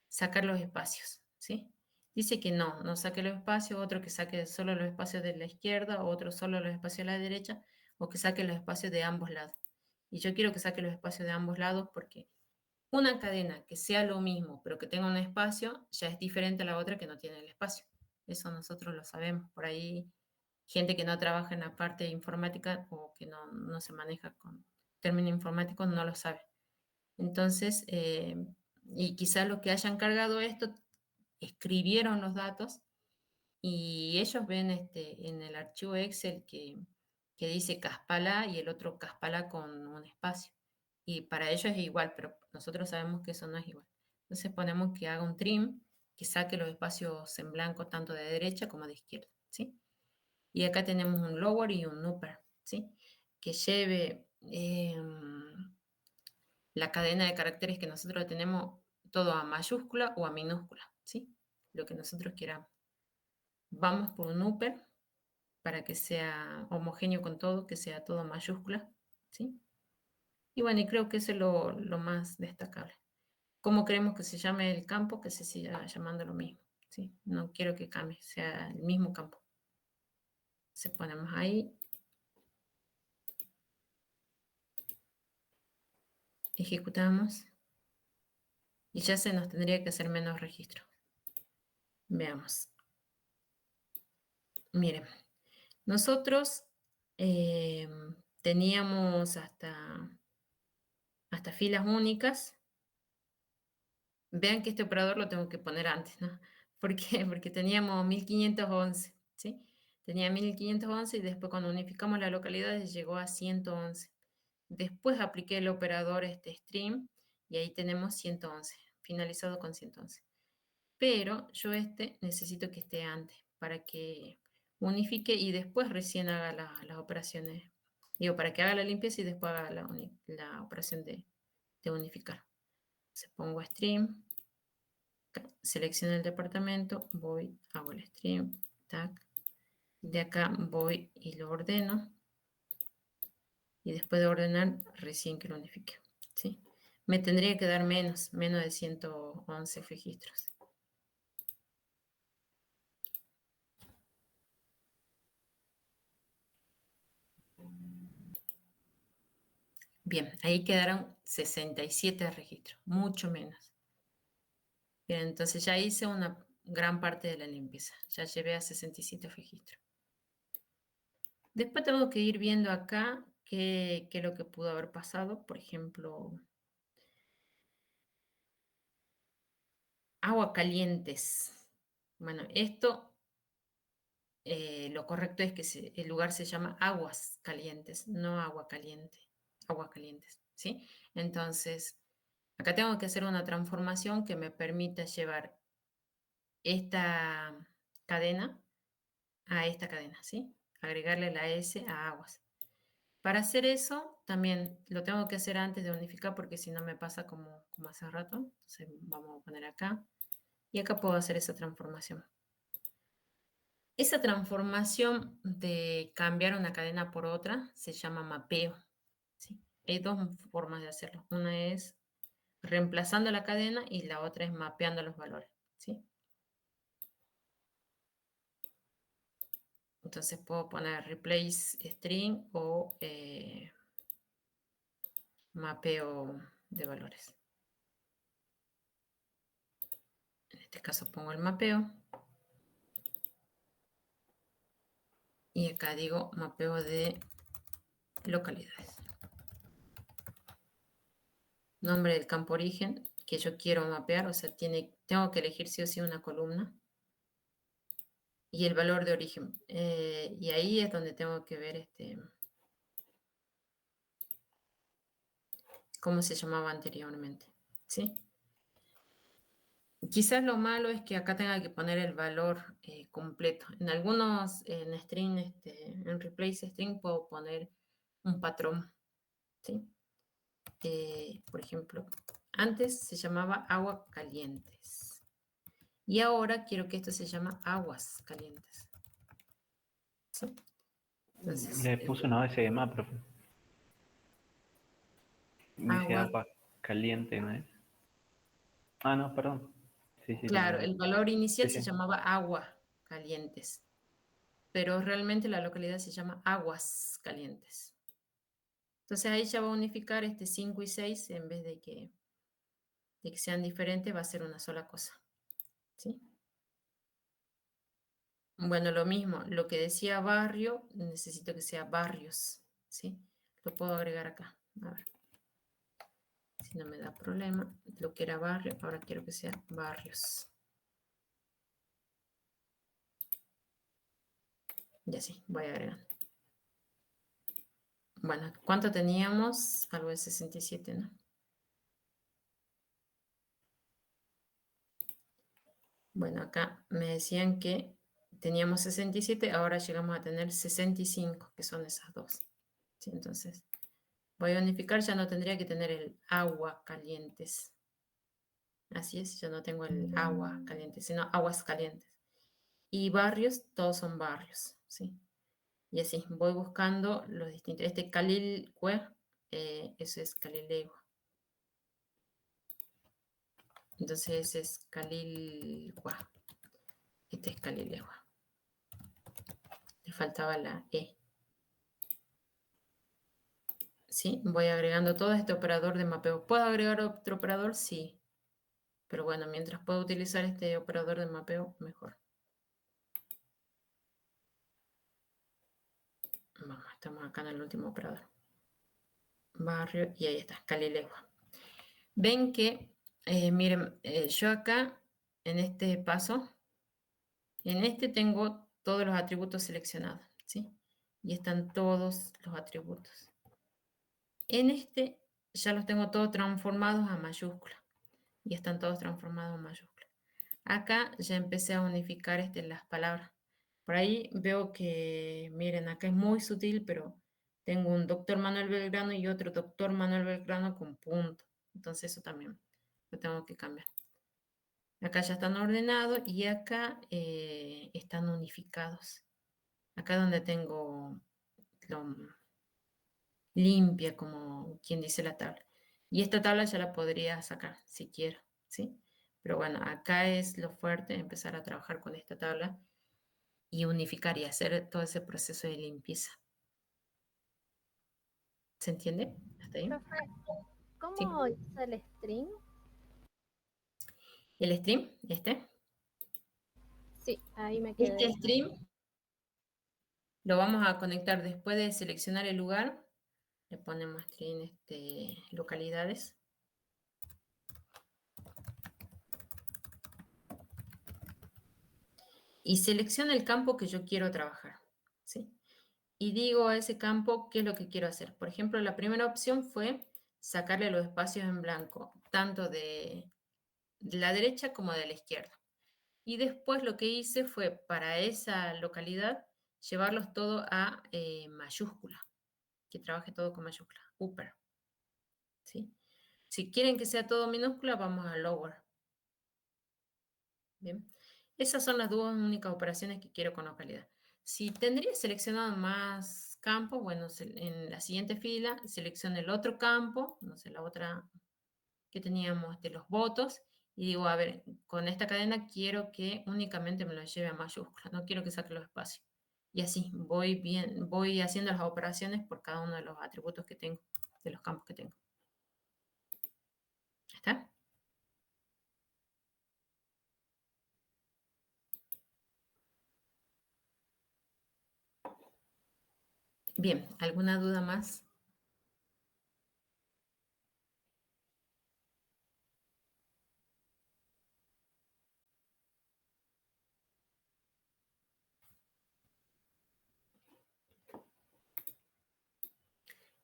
sacar los espacios, ¿sí? Dice que no saque los espacios, otro que saque solo los espacios de la izquierda, otro solo los espacios de la derecha, o que saque los espacios de ambos lados. Y yo quiero que saque los espacios de ambos lados porque una cadena que sea lo mismo, pero que tenga un espacio, ya es diferente a la otra que no tiene el espacio. Eso nosotros lo sabemos. Por ahí, gente que no trabaja en la parte de informática o que no se maneja con términos informáticos no lo sabe. Entonces, y quizás los que hayan cargado esto escribieron los datos y ellos ven en el archivo Excel que dice Caspalá y el otro Caspalá con un espacio. Y para ellos es igual, pero nosotros sabemos que eso no es igual. Entonces ponemos que haga un trim, que saque los espacios en blanco tanto de derecha como de izquierda, ¿sí? Y acá tenemos un lower y un upper, ¿sí? Que lleve la cadena de caracteres que nosotros tenemos todo a mayúscula o a minúscula, ¿sí? Lo que nosotros queramos. Vamos por un upper para que sea homogéneo con todo, que sea todo mayúscula, ¿sí? Y bueno, y creo que eso es lo más destacable. ¿Cómo queremos que se llame el campo? Que se siga llamando lo mismo, ¿sí? No quiero que cambie, sea el mismo campo. Se ponemos ahí. Ejecutamos. Y ya se nos tendría que hacer menos registro. Veamos. Miren, nosotros teníamos hasta filas únicas. Vean que este operador lo tengo que poner antes, ¿no? ¿Por qué? Porque teníamos 1511, ¿sí? Tenía 1511 y después cuando unificamos las localidades llegó a 111. Después apliqué el operador stream y ahí tenemos 111, finalizado con 111. Pero yo necesito que esté antes para que unifique y después recién haga las operaciones. Digo, para que haga la limpieza y después haga la operación de unificar. Se pongo stream, selecciono el departamento, voy, hago el stream, tac. De acá voy y lo ordeno. Y después de ordenar, recién que lo unifique, ¿sí? Me tendría que dar menos de 111 registros. Bien, ahí quedaron 67 registros, mucho menos. Bien, entonces ya hice una gran parte de la limpieza. Ya llevé a 67 registros. Después tengo que ir viendo acá qué es lo que pudo haber pasado. Por ejemplo, agua calientes. Bueno, esto, lo correcto es que el lugar se llama aguas calientes, no agua caliente. Aguas calientes, ¿sí? Entonces, acá tengo que hacer una transformación que me permita llevar esta cadena a esta cadena, ¿sí? Agregarle la S a aguas. Para hacer eso, también lo tengo que hacer antes de unificar porque si no me pasa como hace rato. Entonces vamos a poner acá. Y acá puedo hacer esa transformación. Esa transformación de cambiar una cadena por otra se llama mapeo, ¿sí? Hay dos formas de hacerlo. Una es reemplazando la cadena y la otra es mapeando los valores, ¿sí? Entonces puedo poner replace string o mapeo de valores. En este caso pongo el mapeo. Y acá digo mapeo de localidades. Nombre del campo origen que yo quiero mapear, o sea, tengo que elegir sí o sí una columna. Y el valor de origen. Y ahí es donde tengo que ver cómo se llamaba anteriormente, ¿sí? Quizás lo malo es que acá tenga que poner el valor completo. En algunos, en string, en replace string, puedo poner un patrón, ¿sí? Por ejemplo, antes se llamaba agua calientes. Y ahora quiero que esto se llama aguas calientes. ¿Sí? Entonces, Le puse una base de más, profe. Dice agua. agua caliente, ¿no es? Ah, no, perdón. Sí, sí, Claro, el valor inicial sí, se sí. llamaba agua calientes, pero realmente la localidad se llama aguas calientes. Entonces ahí ya va a unificar 5 y 6 en vez de que sean diferentes, va a ser una sola cosa, ¿sí? Bueno, lo mismo, lo que decía barrio, necesito que sea barrios, ¿sí? Lo puedo agregar acá, a ver. Si no me da problema, lo que era barrio, ahora quiero que sea barrios. Y así, voy agregando. Bueno, ¿cuánto teníamos? Algo de 67, ¿no? Bueno, acá me decían que teníamos 67, ahora llegamos a tener 65, que son esas dos. ¿Sí? Entonces, voy a unificar, ya no tendría que tener el agua calientes. Así es, yo no tengo el agua caliente, sino aguas calientes. Y barrios, todos son barrios, ¿sí? Y así, voy buscando los distintos. Este Calilcue, eso es Calilegua. Entonces ese es Calilcua. Este es Calilegua. Le faltaba la E. ¿Sí? Voy agregando todo este operador de mapeo. ¿Puedo agregar otro operador? Sí. Pero bueno, mientras puedo utilizar este operador de mapeo, mejor. Vamos, estamos acá en el último operador. Barrio, y ahí está, Calilegua. Ven que, miren, yo acá, en este paso, en este tengo todos los atributos seleccionados, ¿sí? Y están todos los atributos. En este ya los tengo todos transformados a mayúscula. Y están todos transformados a mayúscula. Acá ya empecé a unificar las palabras. Por ahí veo que, miren, acá es muy sutil, pero tengo un doctor Manuel Belgrano y otro doctor Manuel Belgrano con punto. Entonces eso también lo tengo que cambiar. Acá ya están ordenados y acá están unificados. Acá donde tengo lo limpia, como quien dice la tabla. Y esta tabla ya la podría sacar si quiero, ¿sí? Pero bueno, acá es lo fuerte, empezar a trabajar con esta tabla y unificar y hacer todo ese proceso de limpieza. ¿Se entiende? ¿Hasta ahí? Profe, Sí. ¿cómo hice el string? ¿El stream? Sí, ahí me quedé. Este stream lo vamos a conectar después de seleccionar el lugar. Le ponemos string localidades. Y selecciono el campo que yo quiero trabajar, ¿sí? Y digo a ese campo qué es lo que quiero hacer. Por ejemplo, la primera opción fue sacarle los espacios en blanco, tanto de la derecha como de la izquierda. Y después lo que hice fue, para esa localidad, llevarlos todo a mayúscula, que trabaje todo con mayúscula, upper, ¿sí? Si quieren que sea todo minúscula, vamos a lower. Bien. Esas son las dos únicas operaciones que quiero con localidad. Si tendría seleccionado más campos, bueno, en la siguiente fila selecciono el otro campo, no sé, la otra que teníamos de los votos, y digo, a ver, con esta cadena quiero que únicamente me lo lleve a mayúscula, no quiero que saque los espacios. Y así voy haciendo las operaciones por cada uno de los atributos que tengo, de los campos que tengo. ¿Está? Bien, ¿alguna duda más?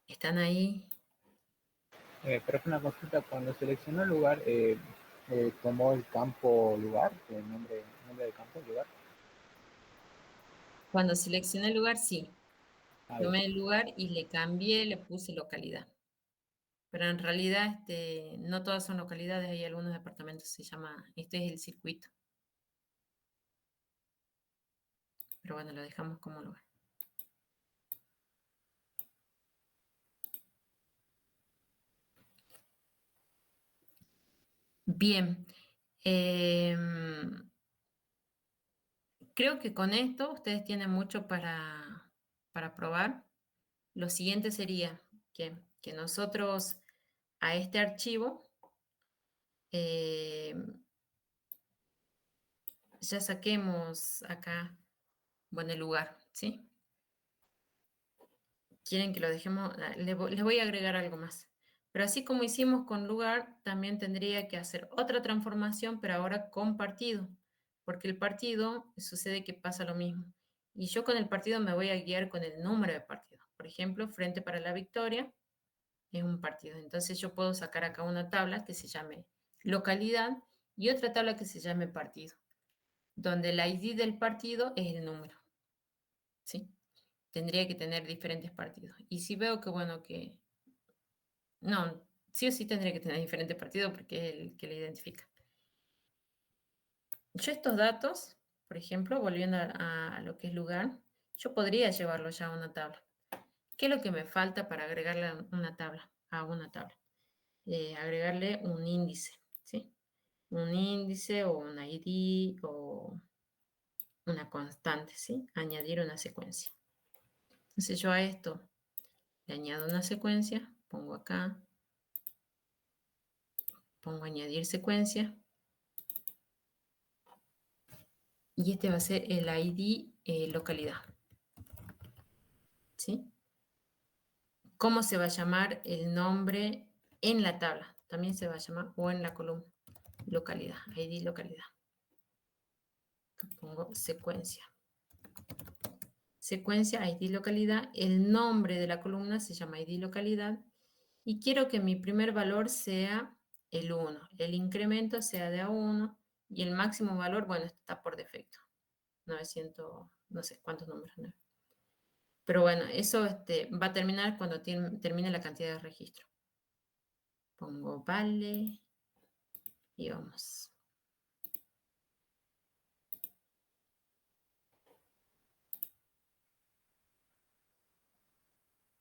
¿Están ahí? Pero una consulta, cuando seleccionó el lugar, tomó el campo lugar, el nombre del campo lugar. Cuando seleccioné el lugar, sí. Ahí. Tomé el lugar y le cambié, le puse localidad. Pero en realidad no todas son localidades, hay algunos departamentos, se llama, este es el circuito. Pero bueno, lo dejamos como lugar. Bien. Creo que con esto ustedes tienen mucho para probar. Lo siguiente sería que nosotros a este archivo ya saquemos acá, bueno, el lugar, ¿sí? Quieren que lo dejemos, les voy a agregar algo más. Pero así como hicimos con lugar, también tendría que hacer otra transformación, pero ahora con partido, porque el partido sucede que pasa lo mismo. Y yo con el partido me voy a guiar con el número de partidos. Por ejemplo, Frente para la Victoria es un partido. Entonces yo puedo sacar acá una tabla que se llame localidad y otra tabla que se llame partido. donde el ID del partido es el número, ¿sí? Tendría que tener diferentes partidos. Y si veo que, bueno, que... No, sí o sí tendría que tener diferentes partidos porque es el que le identifica. Yo estos datos, por ejemplo, volviendo a lo que es lugar, yo podría llevarlo ya a una tabla. ¿Qué es lo que me falta para agregarle a una tabla? Agregarle un índice, ¿sí? Un índice o un ID o una constante, ¿sí? Añadir una secuencia. Entonces yo a esto le añado una secuencia, pongo acá, pongo añadir secuencia. Y este va a ser el ID localidad, ¿sí? ¿Cómo se va a llamar el nombre en la tabla? También se va a llamar, o en la columna, localidad, ID localidad. Pongo secuencia. Secuencia, ID localidad. El nombre de la columna se llama ID localidad. Y quiero que mi primer valor sea el 1. El incremento sea de A1. Y el máximo valor, bueno, está por defecto. 900, no sé cuántos números. ¿No? Pero bueno, eso va a terminar cuando termine la cantidad de registro. Pongo vale y vamos.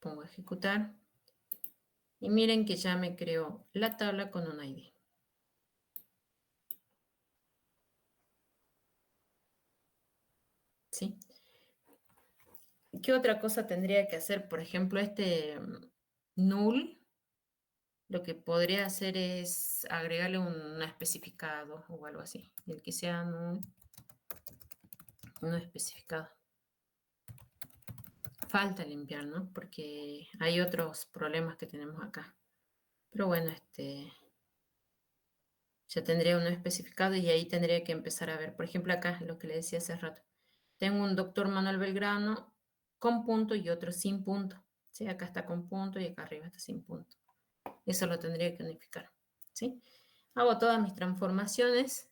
Pongo ejecutar. Y miren que ya me creó la tabla con un ID. ¿Sí? ¿Qué otra cosa tendría que hacer? Por ejemplo, null, lo que podría hacer es agregarle un especificado o algo así. El que sea null, no especificado. Falta limpiar, ¿no? Porque hay otros problemas que tenemos acá. Pero bueno, ya tendría uno especificado y ahí tendría que empezar a ver. Por ejemplo, acá, lo que le decía hace rato. Tengo un doctor Manuel Belgrano con punto y otro sin punto. ¿Sí? Acá está con punto y acá arriba está sin punto. Eso lo tendría que unificar. ¿Sí? Hago todas mis transformaciones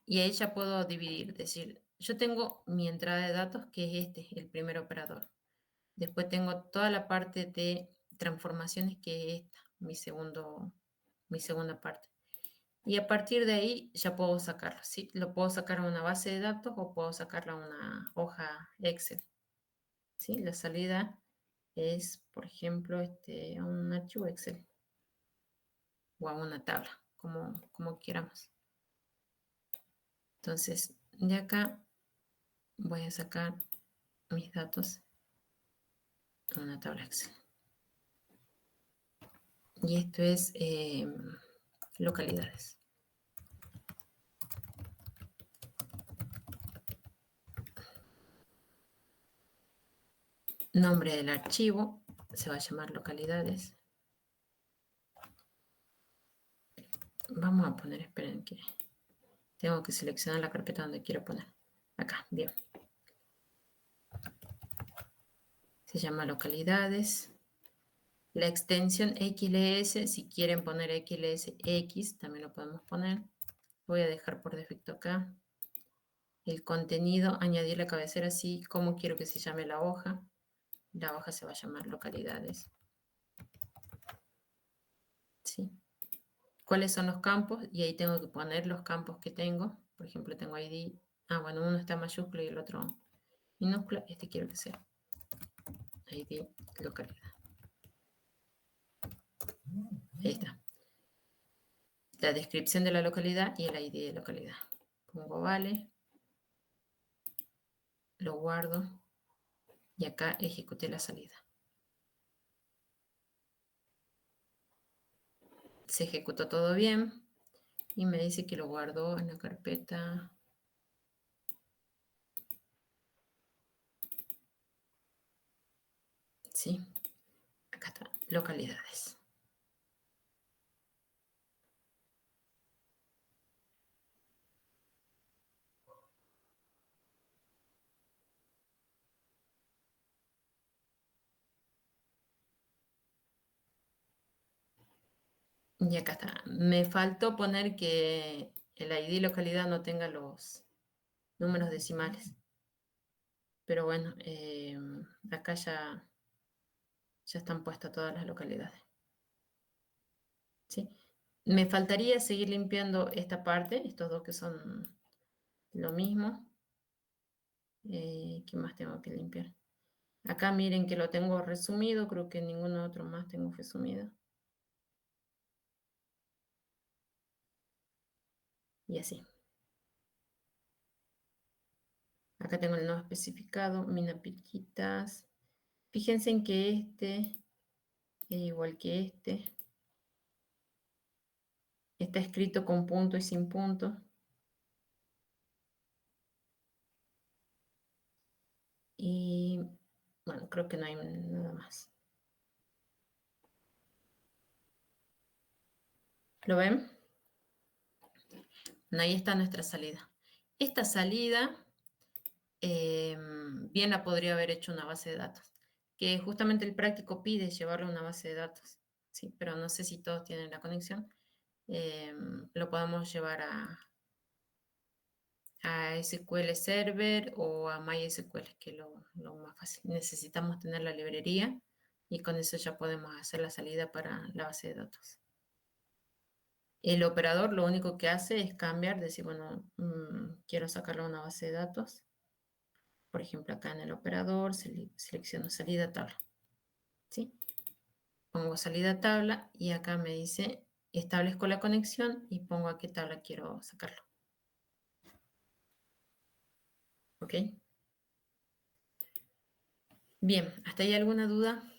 y ahí ya puedo dividir. Decir, yo tengo mi entrada de datos, que es el primer operador. Después tengo toda la parte de transformaciones, que es esta, mi segunda parte. Y a partir de ahí ya puedo sacarlo, ¿sí? Lo puedo sacar a una base de datos o puedo sacarlo a una hoja Excel, ¿sí? La salida es, por ejemplo, a un archivo Excel o a una tabla, como queramos. Entonces, de acá voy a sacar mis datos a una tabla Excel. Y esto es localidades. Nombre del archivo se va a llamar localidades. Vamos a poner, esperen que tengo que seleccionar la carpeta donde quiero poner. Acá, bien. Se llama localidades. La extensión XLS, si quieren poner XLSX, también lo podemos poner. Voy a dejar por defecto acá. El contenido, añadir la cabecera así, como quiero que se llame la hoja. La hoja se va a llamar localidades. ¿Sí? ¿Cuáles son los campos? Y ahí tengo que poner los campos que tengo. Por ejemplo, tengo ID. Bueno, uno está mayúsculo y el otro minúscula. Este quiero que sea ID localidad. Ahí está. La descripción de la localidad y el ID de localidad. Pongo vale. Lo guardo. Y acá ejecuté la salida. Se ejecutó todo bien. Y me dice que lo guardo en la carpeta. Sí. Acá está. Localidades. Y acá está. Me faltó poner que el ID localidad no tenga los números decimales. Pero bueno, acá ya están puestas todas las localidades. ¿Sí? Me faltaría seguir limpiando esta parte, estos dos que son lo mismo. ¿Qué más tengo que limpiar? Acá miren que lo tengo resumido, creo que ninguno otro más tengo resumido. Y así. Acá tengo el no especificado, minapiquitas. Fíjense en que este es igual que este. Está escrito con punto y sin punto. Y bueno, creo que no hay nada más. ¿Lo ven? Bueno, ahí está nuestra salida. Esta salida, bien la podría haber hecho una base de datos, que justamente el práctico pide llevarlo a una base de datos, ¿sí? Pero no sé si todos tienen la conexión. Lo podemos llevar a SQL Server o a MySQL, que es lo más fácil. Necesitamos tener la librería y con eso ya podemos hacer la salida para la base de datos. El operador lo único que hace es cambiar, decir, bueno, quiero sacarlo a una base de datos. Por ejemplo, acá en el operador selecciono salida tabla. ¿Sí? Pongo salida tabla y acá me dice establezco la conexión y pongo a qué tabla quiero sacarlo. ¿Ok? Bien, ¿hasta ahí alguna duda?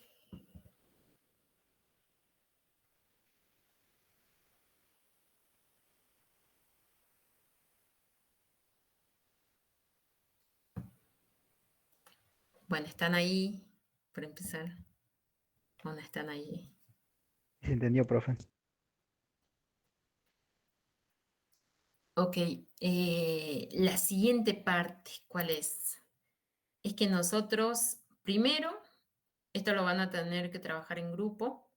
Bueno, ¿están ahí para empezar? ¿O no están ahí? Se entendió, profe. Ok, la siguiente parte, ¿cuál es? Es que nosotros, primero, esto lo van a tener que trabajar en grupo.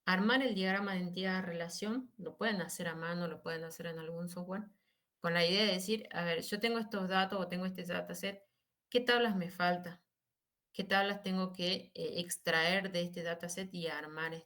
Armar el diagrama de entidad-relación, lo pueden hacer a mano, lo pueden hacer en algún software, con la idea de decir, a ver, yo tengo estos datos o tengo este dataset, ¿qué tablas me falta? ¿Qué tablas tengo que extraer de este dataset y armar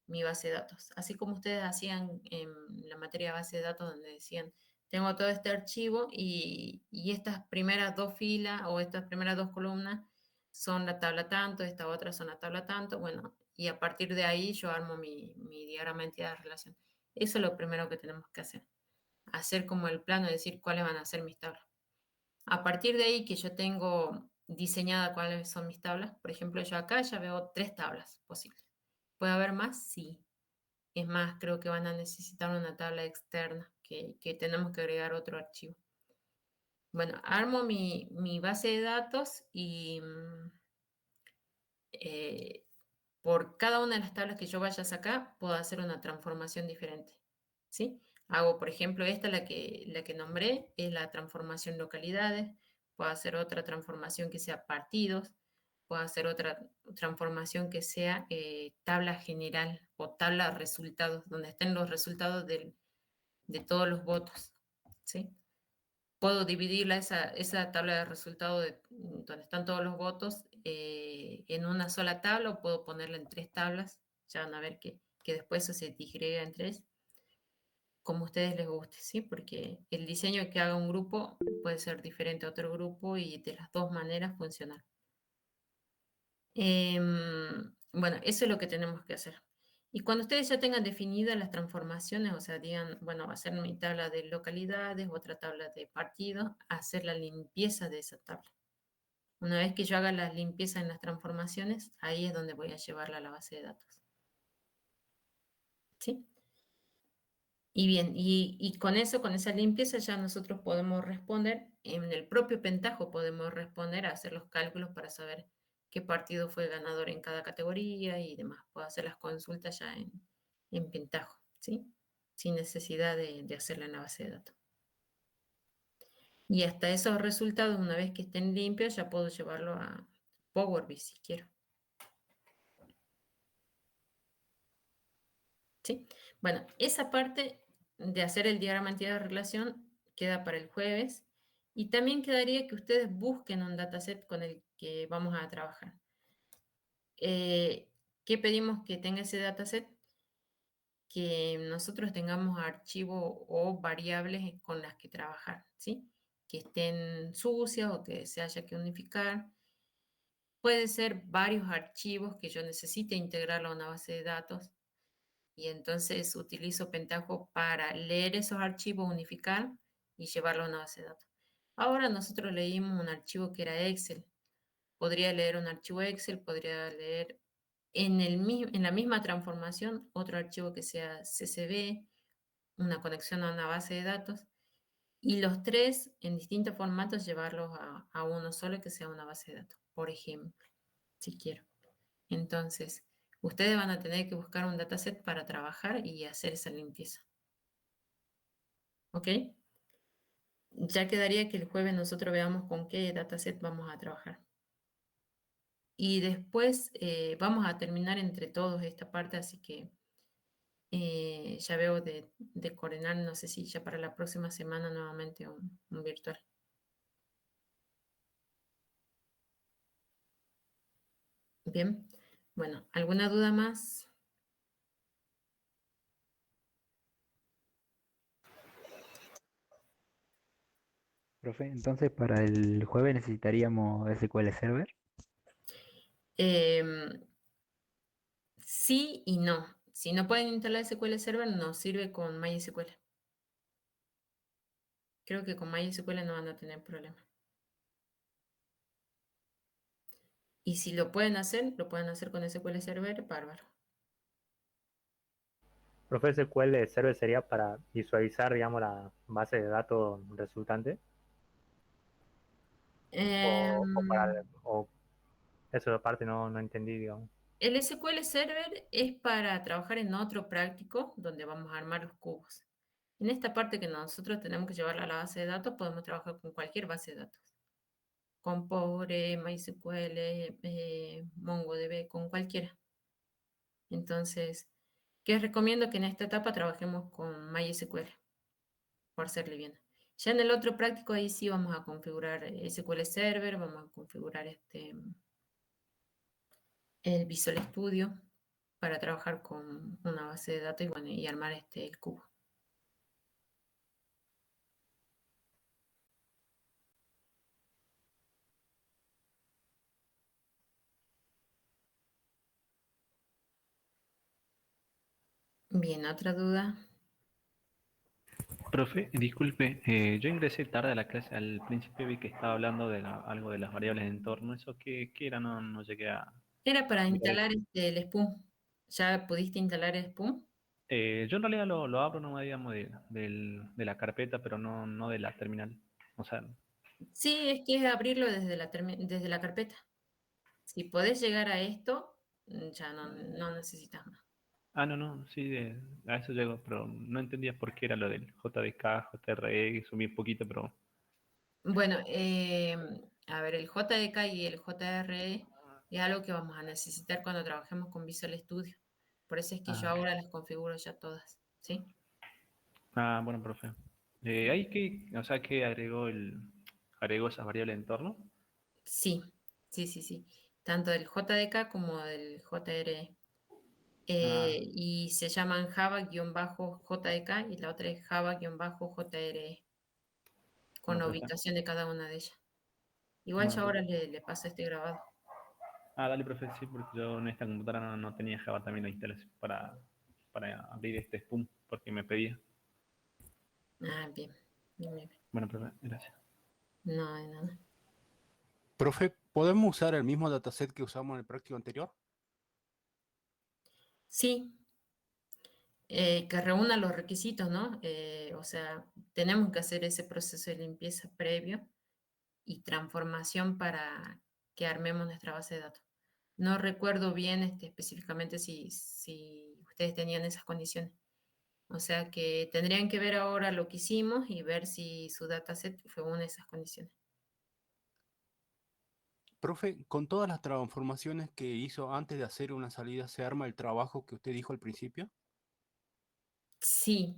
mi base de datos? Así como ustedes hacían en la materia base de datos donde decían, tengo todo este archivo y estas primeras dos filas o estas primeras dos columnas son la tabla tanto, esta otra son la tabla tanto, bueno, y a partir de ahí yo armo mi diagrama de entidad de relación. Eso es lo primero que tenemos que hacer. Hacer como el plano, decir cuáles van a ser mis tablas. A partir de ahí que yo tengo diseñada cuáles son mis tablas, por ejemplo, yo acá ya veo 3 tablas posibles. ¿Puede haber más? Sí. Es más, creo que van a necesitar una tabla externa, que tenemos que agregar otro archivo. Bueno, armo mi base de datos y por cada una de las tablas que yo vaya a sacar, puedo hacer una transformación diferente. ¿Sí? Hago, por ejemplo, esta, la que nombré, es la transformación localidades. Puedo hacer otra transformación que sea partidos. Puedo hacer otra transformación que sea tabla general o tabla de resultados, donde estén los resultados de todos los votos. ¿Sí? Puedo dividirla, esa tabla de resultados donde están todos los votos en una sola tabla o puedo ponerla en 3 tablas. Ya van a ver que después eso se digrega en 3, como a ustedes les guste, ¿sí? Porque el diseño que haga un grupo puede ser diferente a otro grupo y de las dos maneras funcionar. Bueno, eso es lo que tenemos que hacer. Y cuando ustedes ya tengan definidas las transformaciones, o sea, digan, bueno, va a ser mi tabla de localidades, otra tabla de partidos, hacer la limpieza de esa tabla. Una vez que yo haga la limpieza en las transformaciones, ahí es donde voy a llevarla a la base de datos. ¿Sí? Y bien, y con eso, con esa limpieza, ya nosotros podemos responder, en el propio Pentaho podemos responder a hacer los cálculos para saber qué partido fue ganador en cada categoría y demás. Puedo hacer las consultas ya en Pentaho, ¿sí? Sin necesidad de hacerla en la base de datos. Y hasta esos resultados, una vez que estén limpios, ya puedo llevarlo a Power BI si quiero. ¿Sí? Bueno, esa parte de hacer el diagrama entidad de relación queda para el jueves. Y también quedaría que ustedes busquen un dataset con el que vamos a trabajar. ¿Qué pedimos que tenga ese dataset? Que nosotros tengamos archivos o variables con las que trabajar, ¿sí? Que estén sucias o que se haya que unificar. Puede ser varios archivos que yo necesite integrarlo a una base de datos y entonces utilizo Pentaho para leer esos archivos, unificar y llevarlo a una base de datos. Ahora nosotros leímos un archivo que era Excel. Podría leer un archivo Excel, podría leer en la misma transformación otro archivo que sea CSV, una conexión a una base de datos, y los tres en distintos formatos llevarlos a uno solo que sea una base de datos, por ejemplo, si quiero. Entonces, ustedes van a tener que buscar un dataset para trabajar y hacer esa limpieza. ¿Ok? Ya quedaría que el jueves nosotros veamos con qué dataset vamos a trabajar. Y después vamos a terminar entre todos esta parte, así que ya veo de coordinar, no sé si ya para la próxima semana nuevamente un virtual. Bien, bueno, ¿alguna duda más? Profe, entonces para el jueves necesitaríamos SQL Server. Em, sí y no. Si no pueden instalar SQL Server, nos sirve con MySQL. Creo que con MySQL no van a tener problema. Y si lo pueden hacer con SQL Server, bárbaro. Profe, SQL Server sería para visualizar, digamos, la base de datos resultante. O eso aparte no entendí, digamos. El SQL Server es para trabajar en otro práctico donde vamos a armar los cubos. En esta parte que nosotros tenemos que llevarla a la base de datos, podemos trabajar con cualquier base de datos. Con Postgre, MySQL, MongoDB, con cualquiera. Entonces, ¿qué recomiendo? Que en esta etapa trabajemos con MySQL, por ser liviana. Ya en el otro práctico, ahí sí vamos a configurar SQL Server, vamos a configurar el Visual Studio para trabajar con una base de datos y, bueno, y armar el cubo. Bien, ¿otra duda? Profe, disculpe, yo ingresé tarde a la clase. Al principio vi que estaba hablando de algo de las variables de entorno. ¿Eso qué era? No llegué a Era para mirar instalar eso. el Spum. ¿Ya pudiste instalar el Spum? Yo en realidad lo abro, no digamos, de la carpeta, pero no de la terminal. O sea, Sí, es que es abrirlo desde la carpeta. Si podés llegar a esto, ya no necesitas más. no, sí, a eso llego, pero no entendía por qué era lo del JDK, JRE, subí un poquito, pero Bueno, a ver, el JDK y el JRE es algo que vamos a necesitar cuando trabajemos con Visual Studio. Por eso es que yo ahora las configuro ya todas, ¿sí? bueno, profe. Ahí que, o sea, que agregó esas variables de entorno. Sí. Tanto del JDK como del JRE. Y se llaman Java-JDK y la otra es Java-JRE, con Bueno, la profe. ubicación de cada una de ellas. Igual Bueno, yo ahora profe. le paso este grabado. Dale, profe, sí, porque yo en esta computadora no tenía Java también la instalación para abrir este Spum, porque me pedía. Ah, bien. Bien. Bueno, profe, gracias. No, de nada. Profe, ¿podemos usar el mismo dataset que usamos en el práctico anterior? Sí, que reúna los requisitos, ¿no? O sea, tenemos que hacer ese proceso de limpieza previo y transformación para que armemos nuestra base de datos. No recuerdo bien específicamente si ustedes tenían esas condiciones. O sea que tendrían que ver ahora lo que hicimos y ver si su dataset fue una de esas condiciones. Profe, con todas las transformaciones que hizo antes de hacer una salida, ¿se arma el trabajo que usted dijo al principio? Sí,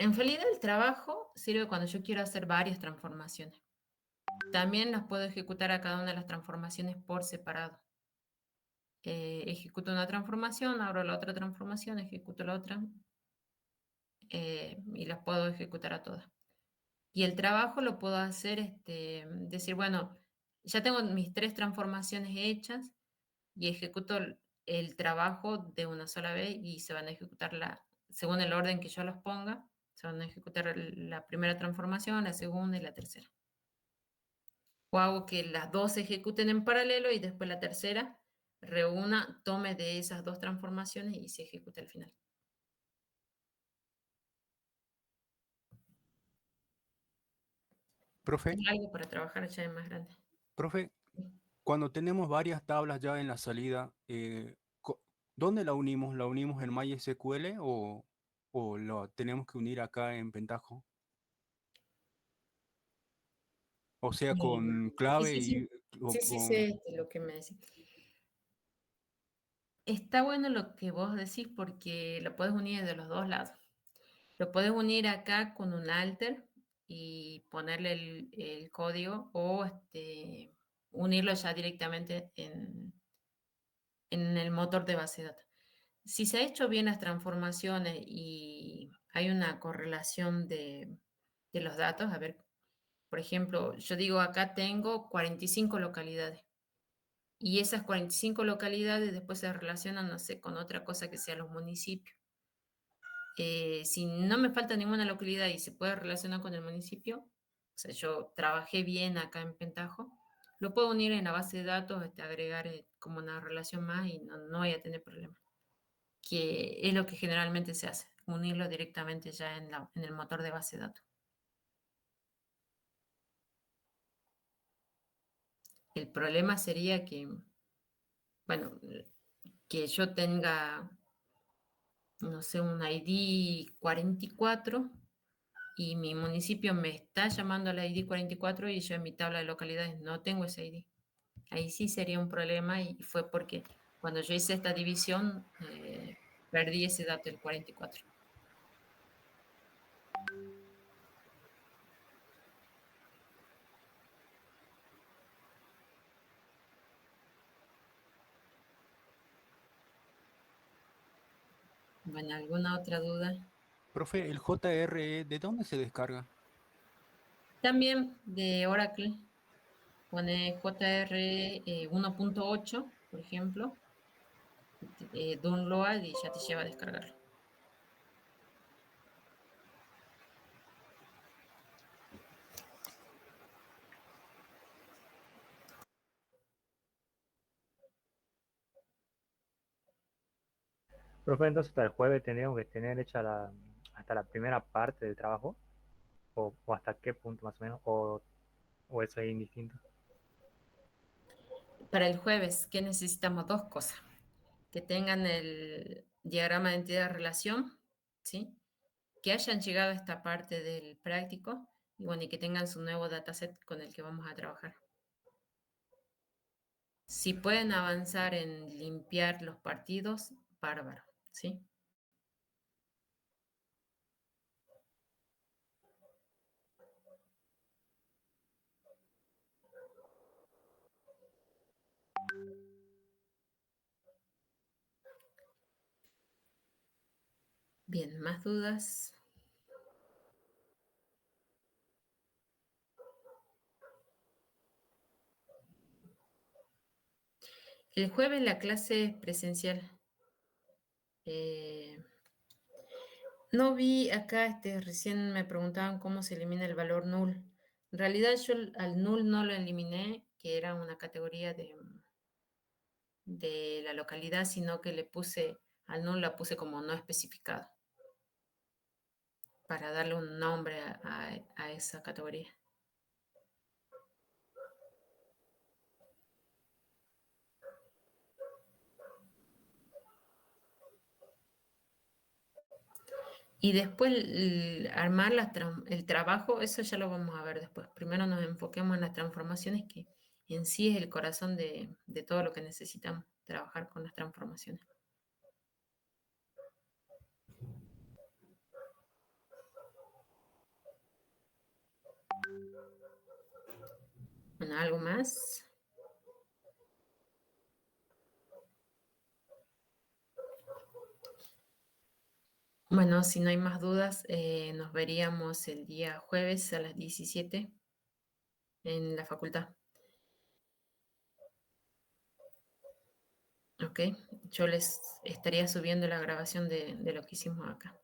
En realidad el trabajo sirve cuando yo quiero hacer varias transformaciones. También las puedo ejecutar a cada una de las transformaciones por separado. Ejecuto una transformación, abro la otra transformación, ejecuto la otra y las puedo ejecutar a todas. Y el trabajo lo puedo hacer, decir, bueno, ya tengo mis 3 transformaciones hechas y ejecuto el trabajo de una sola vez y se van a ejecutar según el orden que yo los ponga, se van a ejecutar la primera transformación, la segunda y la tercera. O hago que las 2 se ejecuten en paralelo y después la tercera reúna, tome de esas 2 transformaciones y se ejecute al final. Profe, Es algo para trabajar ya en más grande. profe, cuando tenemos varias tablas ya en la salida, ¿dónde la unimos? ¿La unimos en MySQL o lo tenemos que unir acá en Pentaho? O sea, con Sí, clave sí, sí. y Sí, sí, sé lo que me decís. Está bueno lo que vos decís porque lo podés unir de los dos lados. Lo podés unir acá con un alter y ponerle el código o unirlo ya directamente en el motor de base de datos. Si se ha hecho bien las transformaciones y hay una correlación de los datos, a ver, por ejemplo, yo digo acá tengo 45 localidades y esas 45 localidades después se relacionan, no sé, con otra cosa que sea los municipios. Si no me falta ninguna localidad y se puede relacionar con el municipio, o sea, yo trabajé bien acá en Pentaho, lo puedo unir en la base de datos, agregar como una relación más y no voy a tener problema. Que es lo que generalmente se hace, unirlo directamente ya en el motor de base de datos. El problema sería que, bueno, que yo tenga, no sé, un ID 44 y mi municipio me está llamando al ID 44 y yo en mi tabla de localidades no tengo ese ID. Ahí sí sería un problema y fue porque cuando yo hice esta división perdí ese dato, el 44. Bueno, ¿alguna otra duda? Profe, ¿el JRE de dónde se descarga? También de Oracle, pone JR 1.8, por ejemplo, download y ya te lleva a descargarlo. Profe, entonces hasta el jueves tendríamos que tener hecha hasta la primera parte del trabajo, o hasta qué punto más o menos, o eso es indistinto. Para el jueves, ¿qué necesitamos? 2 cosas. Que tengan el diagrama de entidad de relación, ¿sí? Que hayan llegado a esta parte del práctico y bueno, y que tengan su nuevo dataset con el que vamos a trabajar. Si pueden avanzar en limpiar los partidos, bárbaro, ¿sí? Bien, ¿más dudas? El jueves la clase es presencial. No vi acá, recién me preguntaban cómo se elimina el valor null. En realidad yo al null no lo eliminé, que era una categoría de la localidad, sino que le puse, al null la puse como no especificado, para darle un nombre a esa categoría. Y después armar el trabajo, eso ya lo vamos a ver después. Primero nos enfoquemos en las transformaciones, que en sí es el corazón de todo lo que necesitamos, trabajar con las transformaciones. Bueno, ¿algo más? Bueno, si no hay más dudas, nos veríamos el día jueves a las 17 en la facultad. Ok, yo les estaría subiendo la grabación de lo que hicimos acá.